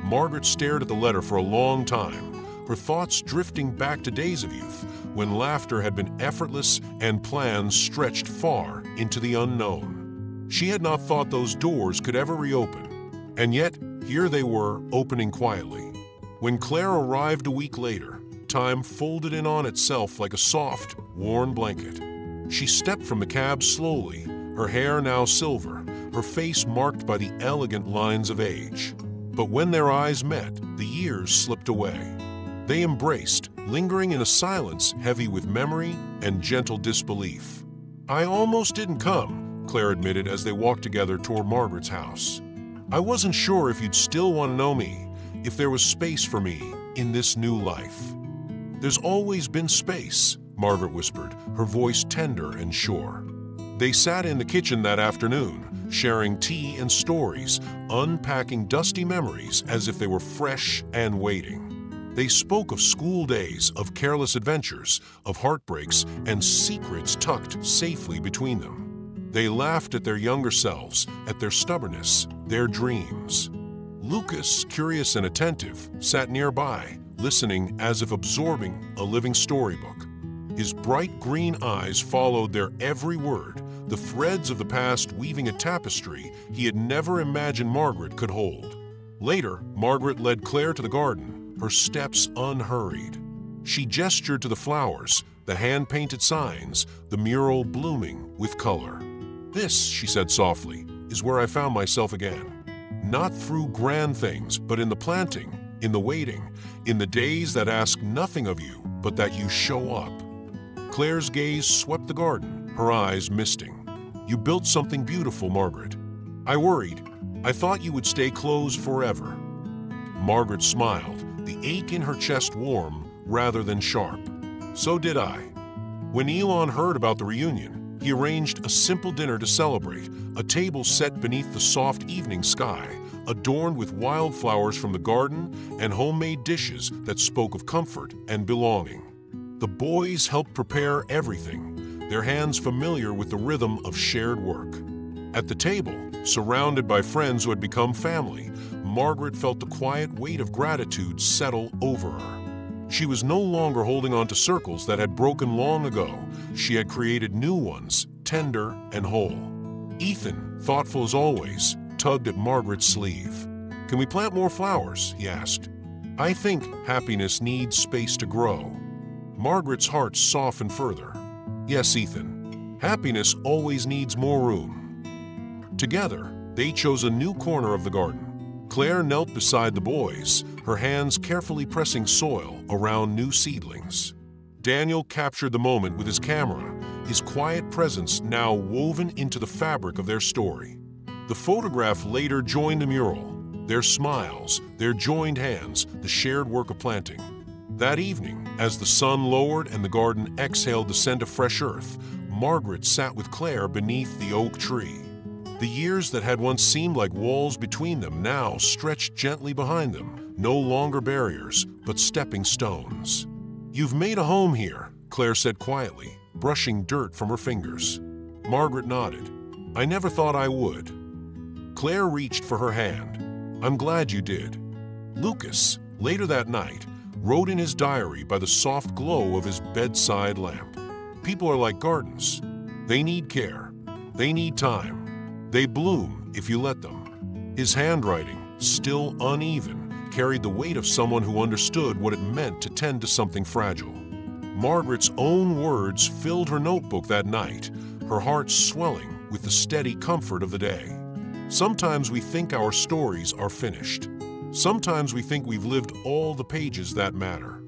Speaker 1: Margaret stared at the letter for a long time, her thoughts drifting back to days of youth, when laughter had been effortless and plans stretched far into the unknown. She had not thought those doors could ever reopen, and yet here they were, opening quietly. When Claire arrived a week later, time folded in on itself like a soft, worn blanket. She stepped from the cab slowly, her hair now silver, her face marked by the elegant lines of age. But when their eyes met, the years slipped away. They embraced, lingering in a silence heavy with memory and gentle disbelief. "I almost didn't come," Claire admitted as they walked together toward Margaret's house. "I wasn't sure if you'd still want to know me, if there was space for me in this new life." "There's always been space," Margaret whispered, her voice tender and sure. They sat in the kitchen that afternoon, sharing tea and stories, unpacking dusty memories as if they were fresh and waiting. They spoke of school days, of careless adventures, of heartbreaks, and secrets tucked safely between them. They laughed at their younger selves, at their stubbornness, their dreams. Lucas, curious and attentive, sat nearby, listening as if absorbing a living storybook. His bright green eyes followed their every word, the threads of the past weaving a tapestry he had never imagined Margaret could hold. Later, Margaret led Claire to the garden, her steps unhurried. She gestured to the flowers, the hand-painted signs, the mural blooming with color. "This," she said softly, "is where I found myself again. Not through grand things, but in the planting, in the waiting, in the days that ask nothing of you, but that you show up." Claire's gaze swept the garden, her eyes misting. "You built something beautiful, Margaret. I worried. I thought you would stay closed forever." Margaret smiled, the ache in her chest warm rather than sharp. "So did I." When Elon heard about the reunion, he arranged a simple dinner to celebrate, a table set beneath the soft evening sky, adorned with wildflowers from the garden and homemade dishes that spoke of comfort and belonging. The boys helped prepare everything, their hands familiar with the rhythm of shared work. At the table, surrounded by friends who had become family, Margaret felt the quiet weight of gratitude settle over her. She was no longer holding on to circles that had broken long ago. She had created new ones, tender and whole. Ethan, thoughtful as always, tugged at Margaret's sleeve. "Can we plant more flowers?" he asked. "I think happiness needs space to grow." Margaret's heart softened further. "Yes, Ethan, happiness always needs more room." Together, they chose a new corner of the garden. Claire knelt beside the boys, her hands carefully pressing soil around new seedlings. Daniel captured the moment with his camera, his quiet presence now woven into the fabric of their story. The photograph later joined the mural, their smiles, their joined hands, the shared work of planting. That evening, as the sun lowered and the garden exhaled the scent of fresh earth, Margaret sat with Claire beneath the oak tree. The years that had once seemed like walls between them now stretched gently behind them, no longer barriers, but stepping stones. "You've made a home here," Claire said quietly, brushing dirt from her fingers. Margaret nodded. "I never thought I would." Claire reached for her hand. "I'm glad you did." Lucas, later that night, wrote in his diary by the soft glow of his bedside lamp. "People are like gardens. They need care. They need time. They bloom if you let them." His handwriting, still uneven, carried the weight of someone who understood what it meant to tend to something fragile. Margaret's own words filled her notebook that night, her heart swelling with the steady comfort of the day. Sometimes we think our stories are finished. Sometimes we think we've lived all the pages that matter.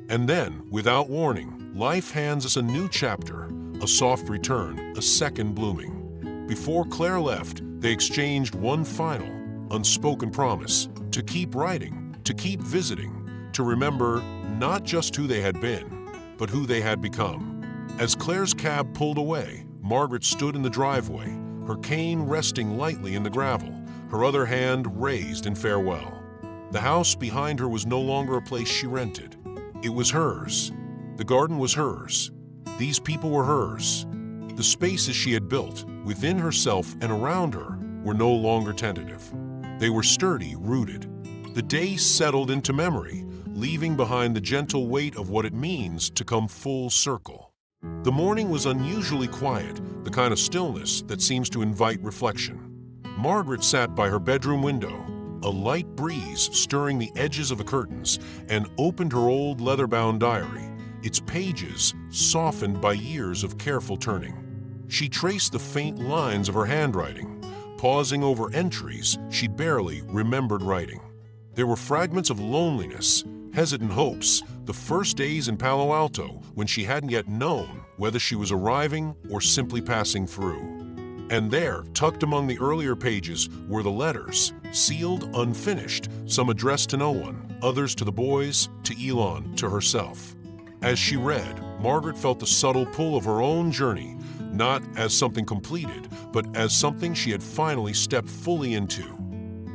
Speaker 1: And then, without warning, life hands us a new chapter, a soft return, a second blooming. Before Claire left, they exchanged one final, unspoken promise to keep writing, to keep visiting, to remember not just who they had been, but who they had become. As Claire's cab pulled away, Margaret stood in the driveway, her cane resting lightly in the gravel, her other hand raised in farewell. The house behind her was no longer a place she rented. It was hers. The garden was hers. These people were hers. The spaces she had built, within herself and around her, were no longer tentative. They were sturdy, rooted. The day settled into memory, leaving behind the gentle weight of what it means to come full circle. The morning was unusually quiet, the kind of stillness that seems to invite reflection. Margaret sat by her bedroom window, a light breeze stirring the edges of the curtains, and opened her old leather-bound diary, its pages softened by years of careful turning. She traced the faint lines of her handwriting, pausing over entries she barely remembered writing. There were fragments of loneliness, hesitant hopes, the first days in Palo Alto when she hadn't yet known whether she was arriving or simply passing through. And there, tucked among the earlier pages, were the letters, sealed, unfinished, some addressed to no one, others to the boys, to Elon, to herself. As she read, Margaret felt the subtle pull of her own journey, not as something completed, but as something she had finally stepped fully into.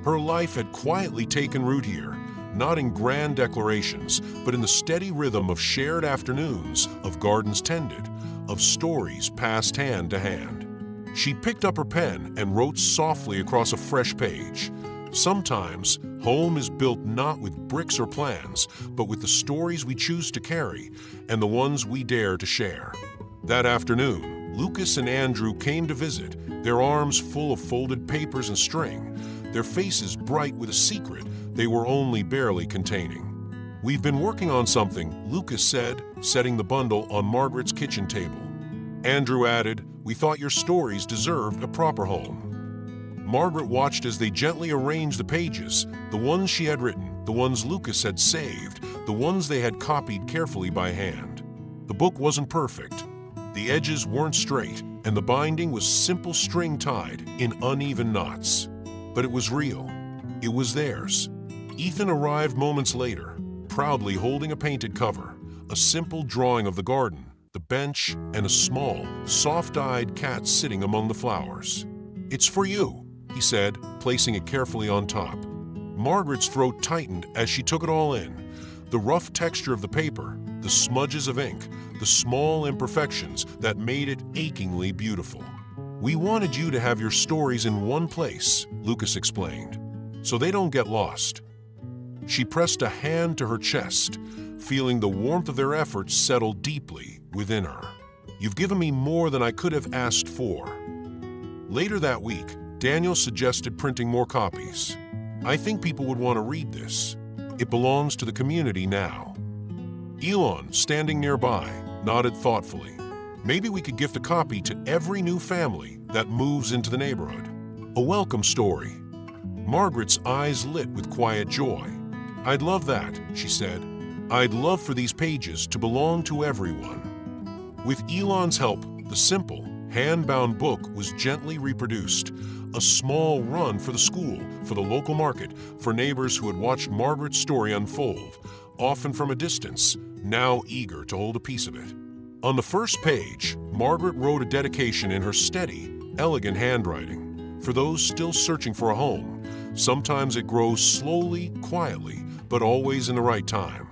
Speaker 1: Her life had quietly taken root here, not in grand declarations, but in the steady rhythm of shared afternoons, of gardens tended, of stories passed hand to hand. She picked up her pen and wrote softly across a fresh page. Sometimes, home is built not with bricks or plans, but with the stories we choose to carry and the ones we dare to share. That afternoon, Lucas and Andrew came to visit, their arms full of folded papers and string, their faces bright with a secret they were only barely containing. "We've been working on something," Lucas said, setting the bundle on Margaret's kitchen table. Andrew added, "We thought your stories deserved a proper home." Margaret watched as they gently arranged the pages, the ones she had written, the ones Lucas had saved, the ones they had copied carefully by hand. The book wasn't perfect. The edges weren't straight, and the binding was simple string tied in uneven knots. But it was real. It was theirs. Ethan arrived moments later, proudly holding a painted cover, a simple drawing of the garden, the bench, and a small, soft-eyed cat sitting among the flowers. "It's for you," he said, placing it carefully on top. Margaret's throat tightened as she took it all in. The rough texture of the paper, the smudges of ink, the small imperfections that made it achingly beautiful. "We wanted you to have your stories in one place," Lucas explained, "so they don't get lost." She pressed a hand to her chest, feeling the warmth of their efforts settle deeply within her. "You've given me more than I could have asked for." Later that week, Daniel suggested printing more copies. "I think people would want to read this. It belongs to the community now." Elon, standing nearby, nodded thoughtfully. "Maybe we could gift a copy to every new family that moves into the neighborhood. A welcome story." Margaret's eyes lit with quiet joy. "I'd love that," she said. "I'd love for these pages to belong to everyone." With Elon's help, the simple, hand-bound book was gently reproduced. A small run for the school, for the local market, for neighbors who had watched Margaret's story unfold, often from a distance, now eager to hold a piece of it. On the first page, Margaret wrote a dedication in her steady, elegant handwriting. For those still searching for a home, sometimes it grows slowly, quietly, but always in the right time.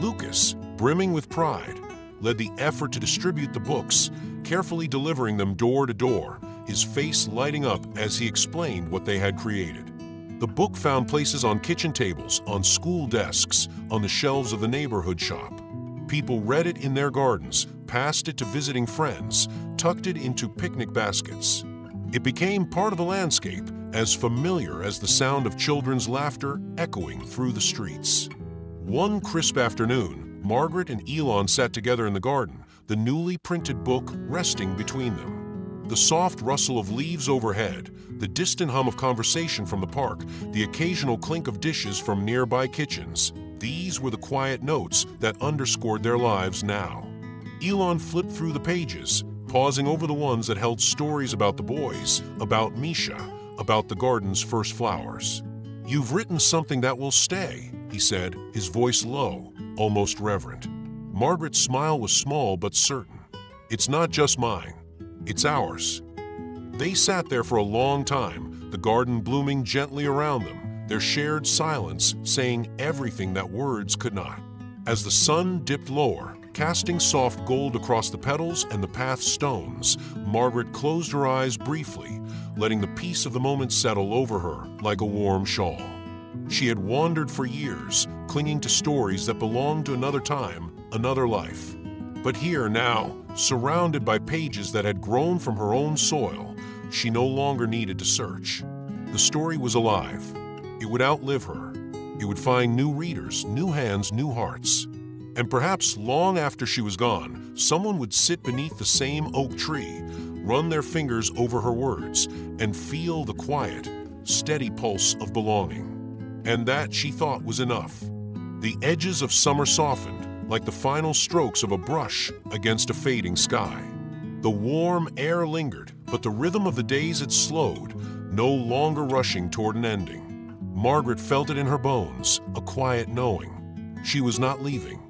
Speaker 1: Lucas, brimming with pride, led the effort to distribute the books, carefully delivering them door to door, his face lighting up as he explained what they had created. The book found places on kitchen tables, on school desks, on the shelves of the neighborhood shop. People read it in their gardens, passed it to visiting friends, tucked it into picnic baskets. It became part of the landscape, as familiar as the sound of children's laughter echoing through the streets. One crisp afternoon, Margaret and Elon sat together in the garden, the newly printed book resting between them. The soft rustle of leaves overhead, the distant hum of conversation from the park, the occasional clink of dishes from nearby kitchens, these were the quiet notes that underscored their lives now. Elon flipped through the pages, pausing over the ones that held stories about the boys, about Misha, about the garden's first flowers. "You've written something that will stay," he said, his voice low, almost reverent. Margaret's smile was small but certain. "It's not just mine. It's ours." They sat there for a long time, the garden blooming gently around them, their shared silence saying everything that words could not. As the sun dipped lower, casting soft gold across the petals and the path stones, Margaret closed her eyes briefly, letting the peace of the moment settle over her like a warm shawl. She had wandered for years, clinging to stories that belonged to another time, another life. But here now, surrounded by pages that had grown from her own soil, she no longer needed to search. The story was alive. It would outlive her. It would find new readers, new hands, new hearts. And perhaps long after she was gone, someone would sit beneath the same oak tree, run their fingers over her words, and feel the quiet, steady pulse of belonging. And that, she thought, was enough. The edges of summer softened, like the final strokes of a brush against a fading sky. The warm air lingered, but the rhythm of the days had slowed, no longer rushing toward an ending. Margaret felt it in her bones, a quiet knowing. She was not leaving.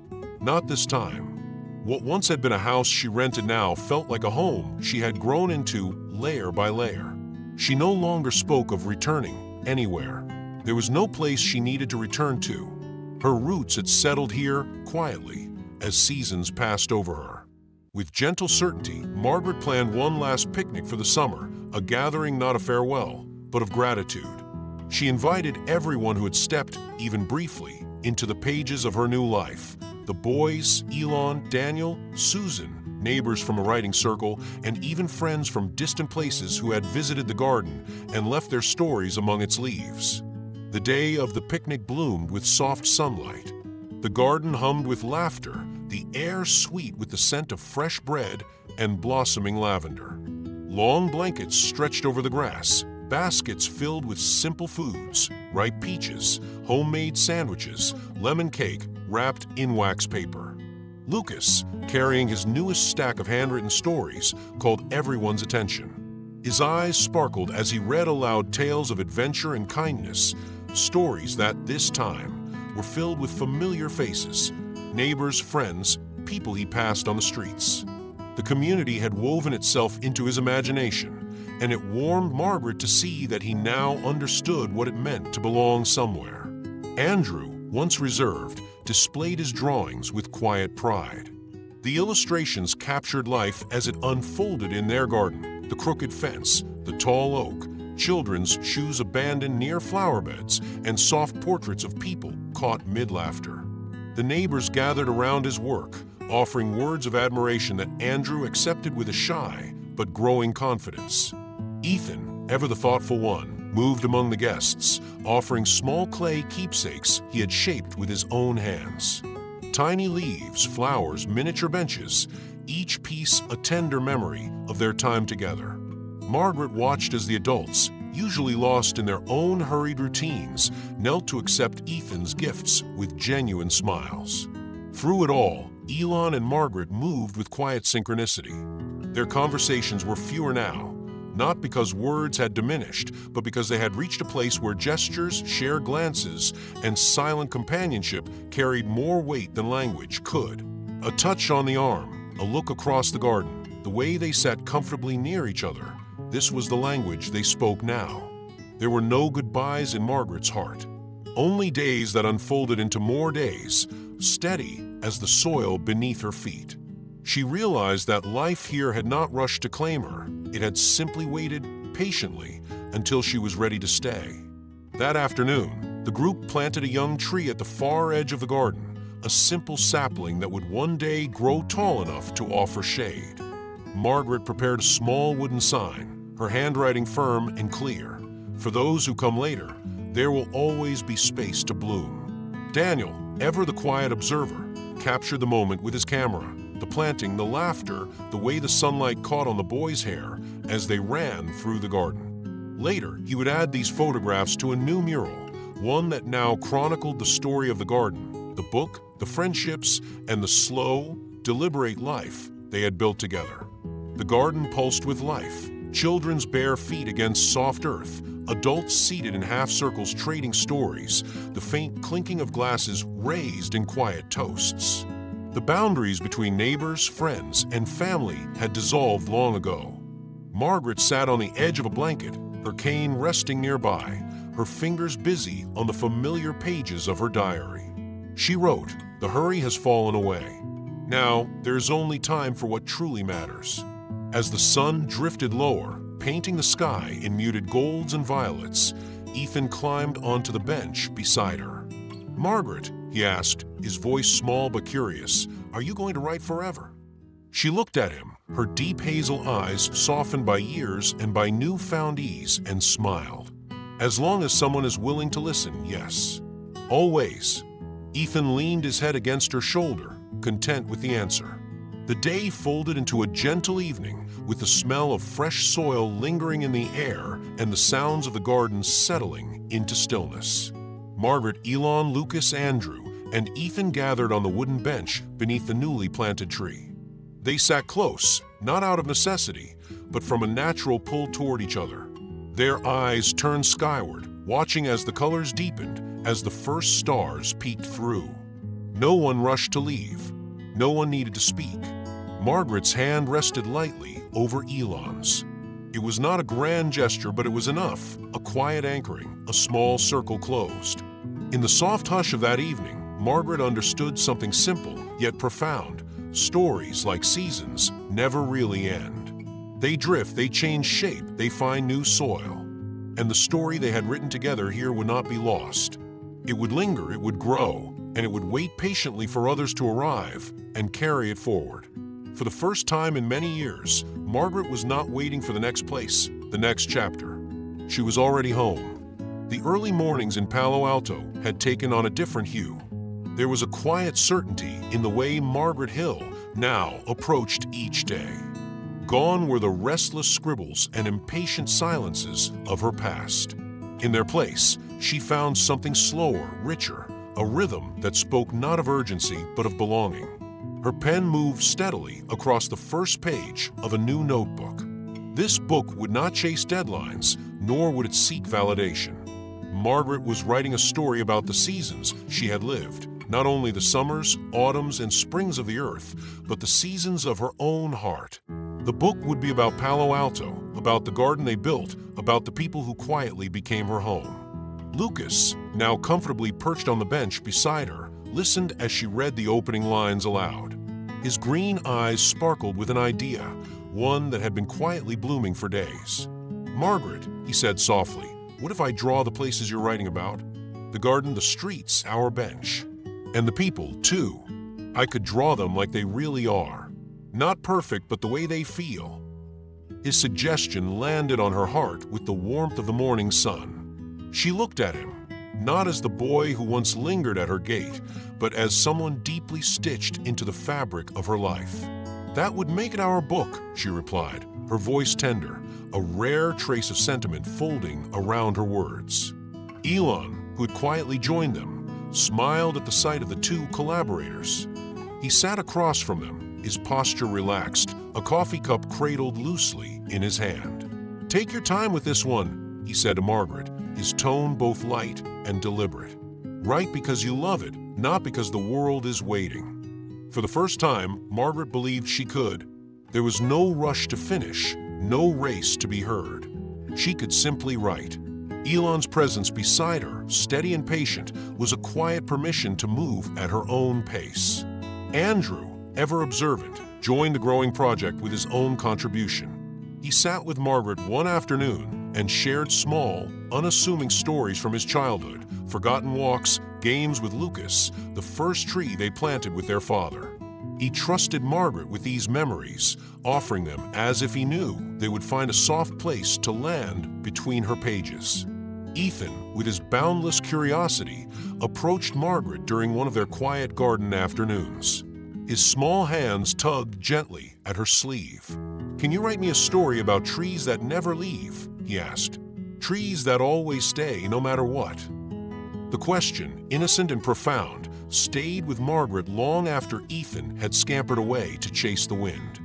Speaker 1: Not this time. What once had been a house she rented now felt like a home she had grown into layer by layer. She no longer spoke of returning anywhere. There was no place she needed to return to. Her roots had settled here quietly as seasons passed over her. With gentle certainty, Margaret planned one last picnic for the summer, a gathering not of farewell, but of gratitude. She invited everyone who had stepped, even briefly, into the pages of her new life. The boys, Elon, Daniel, Susan, neighbors from a writing circle, and even friends from distant places who had visited the garden and left their stories among its leaves. The day of the picnic bloomed with soft sunlight. The garden hummed with laughter, the air sweet with the scent of fresh bread and blossoming lavender. Long blankets stretched over the grass, baskets filled with simple foods, ripe peaches, homemade sandwiches, lemon cake wrapped in wax paper. Lucas, carrying his newest stack of handwritten stories, called everyone's attention. His eyes sparkled as he read aloud tales of adventure and kindness, stories that, this time, were filled with familiar faces, neighbors, friends, people he passed on the streets. The community had woven itself into his imagination, and it warmed Margaret to see that he now understood what it meant to belong somewhere. Andrew, once reserved, displayed his drawings with quiet pride. The illustrations captured life as it unfolded in their garden, the crooked fence, the tall oak, children's shoes abandoned near flower beds, and soft portraits of people caught mid-laughter. The neighbors gathered around his work, offering words of admiration that Andrew accepted with a shy but growing confidence. Ethan, ever the thoughtful one, moved among the guests, offering small clay keepsakes he had shaped with his own hands. Tiny leaves, flowers, miniature benches, each piece a tender memory of their time together. Margaret watched as the adults, usually lost in their own hurried routines, knelt to accept Ethan's gifts with genuine smiles. Through it all, Elon and Margaret moved with quiet synchronicity. Their conversations were fewer now, not because words had diminished, but because they had reached a place where gestures, shared glances, and silent companionship carried more weight than language could. A touch on the arm, a look across the garden, the way they sat comfortably near each other, this was the language they spoke now. There were no goodbyes in Margaret's heart, only days that unfolded into more days, steady as the soil beneath her feet. She realized that life here had not rushed to claim her. It had simply waited patiently until she was ready to stay. That afternoon, the group planted a young tree at the far edge of the garden, a simple sapling that would one day grow tall enough to offer shade. Margaret prepared a small wooden sign, her handwriting firm and clear. For those who come later, there will always be space to bloom. Daniel, ever the quiet observer, captured the moment with his camera. The planting, the laughter, the way the sunlight caught on the boys' hair as they ran through the garden. Later, he would add these photographs to a new mural, one that now chronicled the story of the garden, the book, the friendships, and the slow, deliberate life they had built together. The garden pulsed with life, children's bare feet against soft earth, adults seated in half circles trading stories, the faint clinking of glasses raised in quiet toasts. The boundaries between neighbors, friends, and family had dissolved long ago. Margaret sat on the edge of a blanket, her cane resting nearby, her fingers busy on the familiar pages of her diary. She wrote, "The hurry has fallen away. Now, there is only time for what truly matters." As the sun drifted lower, painting the sky in muted golds and violets, Ethan climbed onto the bench beside her. "Margaret," he asked, his voice small but curious, "are you going to write forever?" She looked at him, her deep hazel eyes softened by years and by newfound ease, and smiled. "As long as someone is willing to listen, yes. Always." Ethan leaned his head against her shoulder, content with the answer. The day folded into a gentle evening, with the smell of fresh soil lingering in the air and the sounds of the garden settling into stillness. Margaret, Elon, Lucas, Andrew, and Ethan gathered on the wooden bench beneath the newly planted tree. They sat close, not out of necessity, but from a natural pull toward each other. Their eyes turned skyward, watching as the colors deepened, as the first stars peeked through. No one rushed to leave. No one needed to speak. Margaret's hand rested lightly over Elon's. It was not a grand gesture, but it was enough, a quiet anchoring, a small circle closed. In the soft hush of that evening, Margaret understood something simple, yet profound. Stories, like seasons, never really end. They drift, they change shape, they find new soil. And the story they had written together here would not be lost. It would linger, it would grow, and it would wait patiently for others to arrive and carry it forward. For the first time in many years, Margaret was not waiting for the next place, the next chapter. She was already home. The early mornings in Palo Alto had taken on a different hue. There was a quiet certainty in the way Margaret Hill now approached each day. Gone were the restless scribbles and impatient silences of her past. In their place, she found something slower, richer, a rhythm that spoke not of urgency but of belonging. Her pen moved steadily across the first page of a new notebook. This book would not chase deadlines, nor would it seek validation. Margaret was writing a story about the seasons she had lived, not only the summers, autumns, and springs of the earth, but the seasons of her own heart. The book would be about Palo Alto, about the garden they built, about the people who quietly became her home. Lucas, now comfortably perched on the bench beside her, listened as she read the opening lines aloud. His green eyes sparkled with an idea, one that had been quietly blooming for days. "Margaret," he said softly, "what if I draw the places you're writing about? The garden, the streets, our bench." And the people, too. I could draw them like they really are. Not perfect, but the way they feel. His suggestion landed on her heart with the warmth of the morning sun. She looked at him, not as the boy who once lingered at her gate, but as someone deeply stitched into the fabric of her life. "That would make it our book," she replied, her voice tender, a rare trace of sentiment folding around her words. Elon, who had quietly joined them, smiled at the sight of the two collaborators. He sat across from them, his posture relaxed, a coffee cup cradled loosely in his hand. "Take your time with this one," he said to Margaret, his tone both light and deliberate. "Write because you love it, not because the world is waiting." For the first time, Margaret believed she could. There was no rush to finish, no race to be heard. She could simply write. Elon's presence beside her, steady and patient, was a quiet permission to move at her own pace. Andrew, ever observant, joined the growing project with his own contribution. He sat with Margaret one afternoon and shared small, unassuming stories from his childhood, forgotten walks, games with Lucas, the first tree they planted with their father. He trusted Margaret with these memories, offering them as if he knew they would find a soft place to land between her pages. Ethan, with his boundless curiosity, approached Margaret during one of their quiet garden afternoons. His small hands tugged gently at her sleeve. "Can you write me a story about trees that never leave?" he asked. "Trees that always stay, no matter what." The question, innocent and profound, stayed with Margaret long after Ethan had scampered away to chase the wind.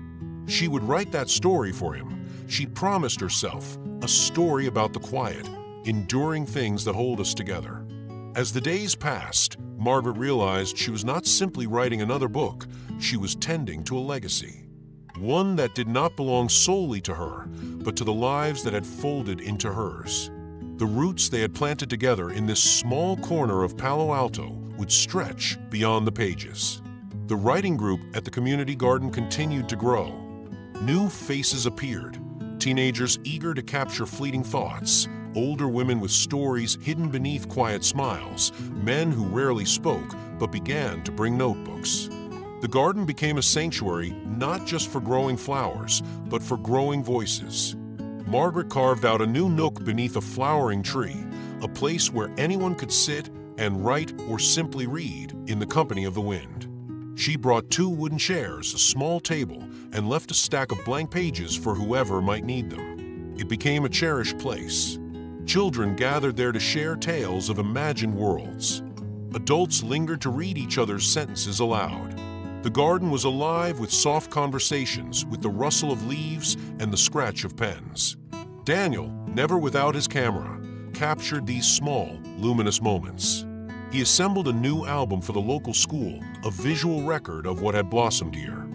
Speaker 1: She would write that story for him. She promised herself, a story about the quiet, enduring things that hold us together. As the days passed, Margaret realized she was not simply writing another book, she was tending to a legacy. One that did not belong solely to her, but to the lives that had folded into hers. The roots they had planted together in this small corner of Palo Alto would stretch beyond the pages. The writing group at the community garden continued to grow. New faces appeared, teenagers eager to capture fleeting thoughts, older women with stories hidden beneath quiet smiles, men who rarely spoke but began to bring notebooks. The garden became a sanctuary not just for growing flowers, but for growing voices. Margaret carved out a new nook beneath a flowering tree, a place where anyone could sit and write or simply read in the company of the wind. She brought 2 wooden chairs, a small table, and left a stack of blank pages for whoever might need them. It became a cherished place. Children gathered there to share tales of imagined worlds. Adults lingered to read each other's sentences aloud. The garden was alive with soft conversations, with the rustle of leaves and the scratch of pens. Daniel, never without his camera, captured these small, luminous moments. He assembled a new album for the local school, a visual record of what had blossomed here.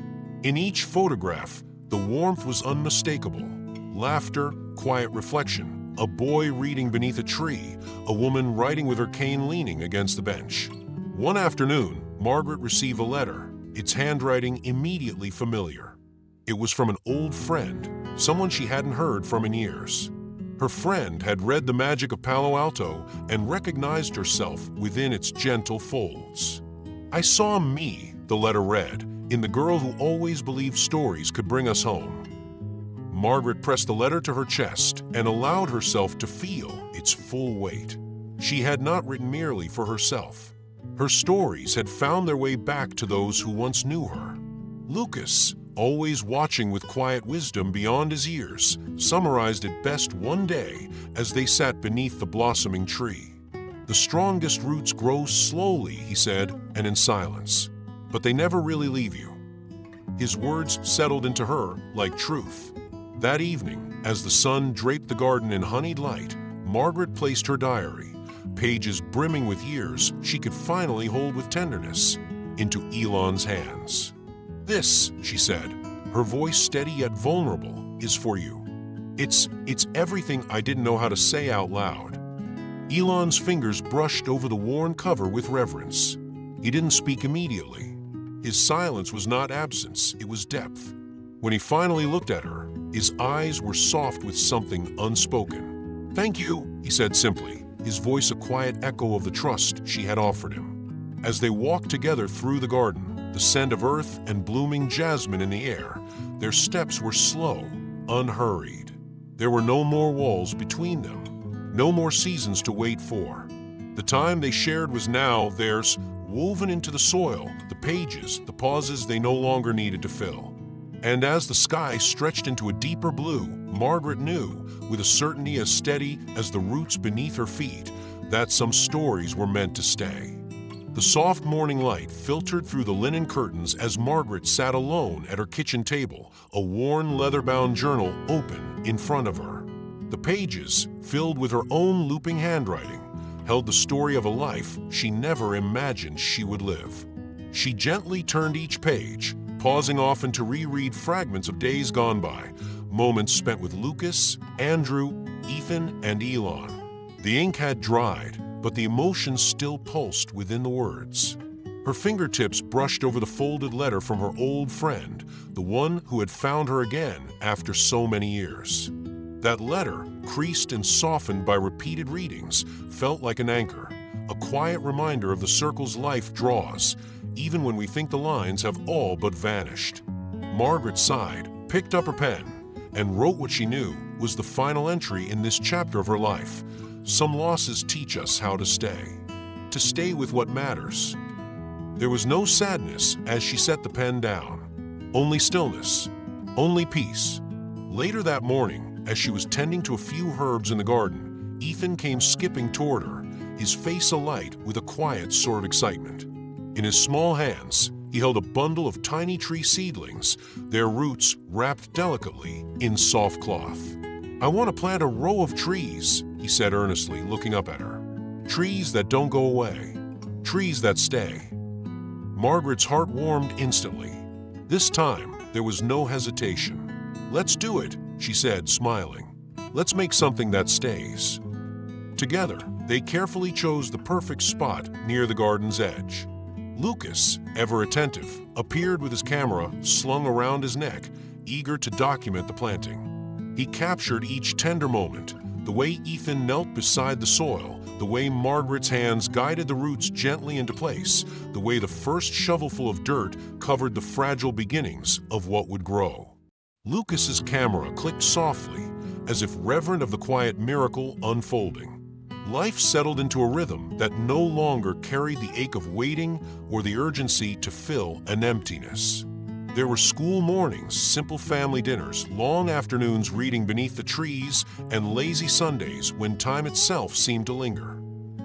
Speaker 1: In each photograph, the warmth was unmistakable. Laughter, quiet reflection, a boy reading beneath a tree, a woman writing with her cane leaning against the bench. One afternoon, Margaret received a letter, its handwriting immediately familiar. It was from an old friend, someone she hadn't heard from in years. Her friend had read The Magic of Palo Alto and recognized herself within its gentle folds. "I saw me," the letter read, "in the girl who always believed stories could bring us home." Margaret pressed the letter to her chest and allowed herself to feel its full weight. She had not written merely for herself. Her stories had found their way back to those who once knew her. Lucas, always watching with quiet wisdom beyond his years, summarized it best one day as they sat beneath the blossoming tree. "The strongest roots grow slowly," he said, and in silence, "but they never really leave you." His words settled into her like truth. That evening, as the sun draped the garden in honeyed light, Margaret placed her diary, pages brimming with years she could finally hold with tenderness, into Elon's hands. "This," she said, her voice steady yet vulnerable, "is for you. It's everything I didn't know how to say out loud." Elon's fingers brushed over the worn cover with reverence. He didn't speak immediately. His silence was not absence, it was depth. When he finally looked at her, his eyes were soft with something unspoken. "Thank you," he said simply, his voice a quiet echo of the trust she had offered him. As they walked together through the garden, the scent of earth and blooming jasmine in the air, their steps were slow, unhurried. There were no more walls between them, no more seasons to wait for. The time they shared was now theirs, woven into the soil, the pages, the pauses they no longer needed to fill. And as the sky stretched into a deeper blue, Margaret knew, with a certainty as steady as the roots beneath her feet, that some stories were meant to stay. The soft morning light filtered through the linen curtains as Margaret sat alone at her kitchen table, a worn leather-bound journal open in front of her. The pages, filled with her own looping handwriting, held the story of a life she never imagined she would live. She gently turned each page, pausing often to reread fragments of days gone by, moments spent with Lucas, Andrew, Ethan, and Elon. The ink had dried, but the emotions still pulsed within the words. Her fingertips brushed over the folded letter from her old friend, the one who had found her again after so many years. That letter, creased and softened by repeated readings, felt like an anchor, a quiet reminder of the circles life draws, even when we think the lines have all but vanished. Margaret sighed, picked up her pen, and wrote what she knew was the final entry in this chapter of her life. Some losses teach us how to stay with what matters. There was no sadness as she set the pen down, only stillness, only peace. Later that morning, as she was tending to a few herbs in the garden, Ethan came skipping toward her, his face alight with a quiet sort of excitement. In his small hands, he held a bundle of tiny tree seedlings, their roots wrapped delicately in soft cloth. "I want to plant a row of trees," he said earnestly, looking up at her. "Trees that don't go away. Trees that stay." Margaret's heart warmed instantly. This time, there was no hesitation. "Let's do it," she said, smiling. "Let's make something that stays." Together, they carefully chose the perfect spot near the garden's edge. Lucas, ever attentive, appeared with his camera slung around his neck, eager to document the planting. He captured each tender moment, the way Ethan knelt beside the soil, the way Margaret's hands guided the roots gently into place, the way the first shovelful of dirt covered the fragile beginnings of what would grow. Lucas's camera clicked softly, as if reverent of the quiet miracle unfolding. Life settled into a rhythm that no longer carried the ache of waiting or the urgency to fill an emptiness. There were school mornings, simple family dinners, long afternoons reading beneath the trees, and lazy Sundays when time itself seemed to linger.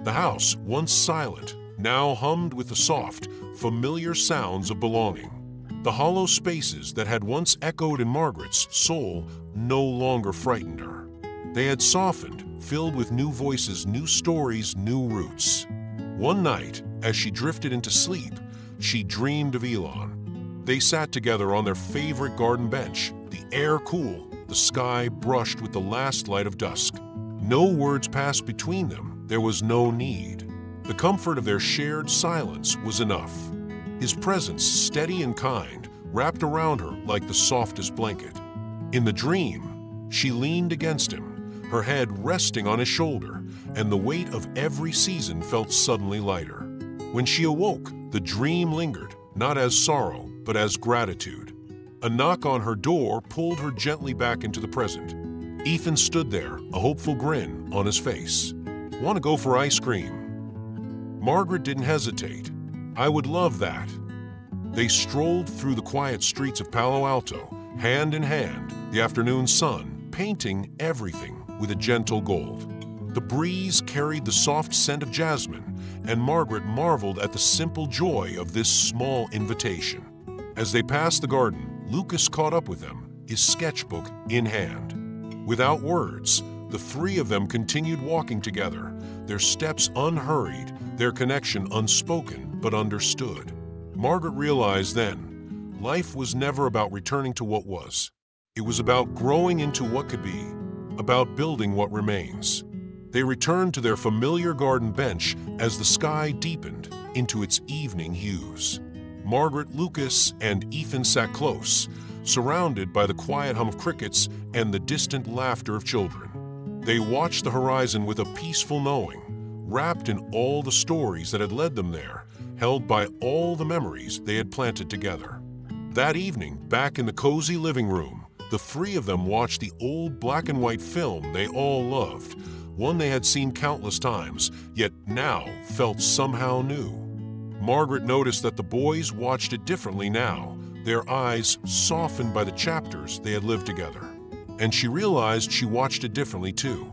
Speaker 1: The house, once silent, now hummed with the soft, familiar sounds of belonging. The hollow spaces that had once echoed in Margaret's soul no longer frightened her. They had softened, filled with new voices, new stories, new roots. One night, as she drifted into sleep, she dreamed of Elon. They sat together on their favorite garden bench, the air cool, the sky brushed with the last light of dusk. No words passed between them, there was no need. The comfort of their shared silence was enough. His presence, steady and kind, wrapped around her like the softest blanket. In the dream, she leaned against him, her head resting on his shoulder, and the weight of every season felt suddenly lighter. When she awoke, the dream lingered, not as sorrow, but as gratitude. A knock on her door pulled her gently back into the present. Ethan stood there, a hopeful grin on his face. "Want to go for ice cream?" Margaret didn't hesitate. "I would love that." They strolled through the quiet streets of Palo Alto, hand in hand, the afternoon sun painting everything with a gentle gold. The breeze carried the soft scent of jasmine, and Margaret marveled at the simple joy of this small invitation. As they passed the garden, Lucas caught up with them, his sketchbook in hand. Without words, the three of them continued walking together, their steps unhurried, their connection unspoken but understood. Margaret realized then, life was never about returning to what was. It was about growing into what could be, about building what remains. They returned to their familiar garden bench as the sky deepened into its evening hues. Margaret, Lucas, and Ethan sat close, surrounded by the quiet hum of crickets and the distant laughter of children. They watched the horizon with a peaceful knowing, wrapped in all the stories that had led them there, held by all the memories they had planted together. That evening, back in the cozy living room, the three of them watched the old black and white film they all loved, one they had seen countless times, yet now felt somehow new. Margaret noticed that the boys watched it differently now, their eyes softened by the chapters they had lived together. And she realized she watched it differently too,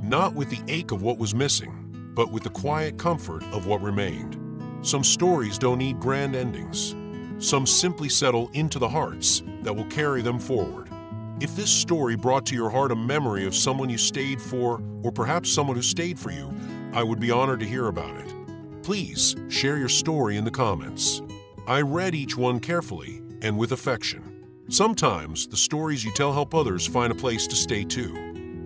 Speaker 1: not with the ache of what was missing, but with the quiet comfort of what remained. Some stories don't need grand endings. Some simply settle into the hearts that will carry them forward. If this story brought to your heart a memory of someone you stayed for, or perhaps someone who stayed for you, I would be honored to hear about it. Please share your story in the comments. I read each one carefully and with affection. Sometimes the stories you tell help others find a place to stay too.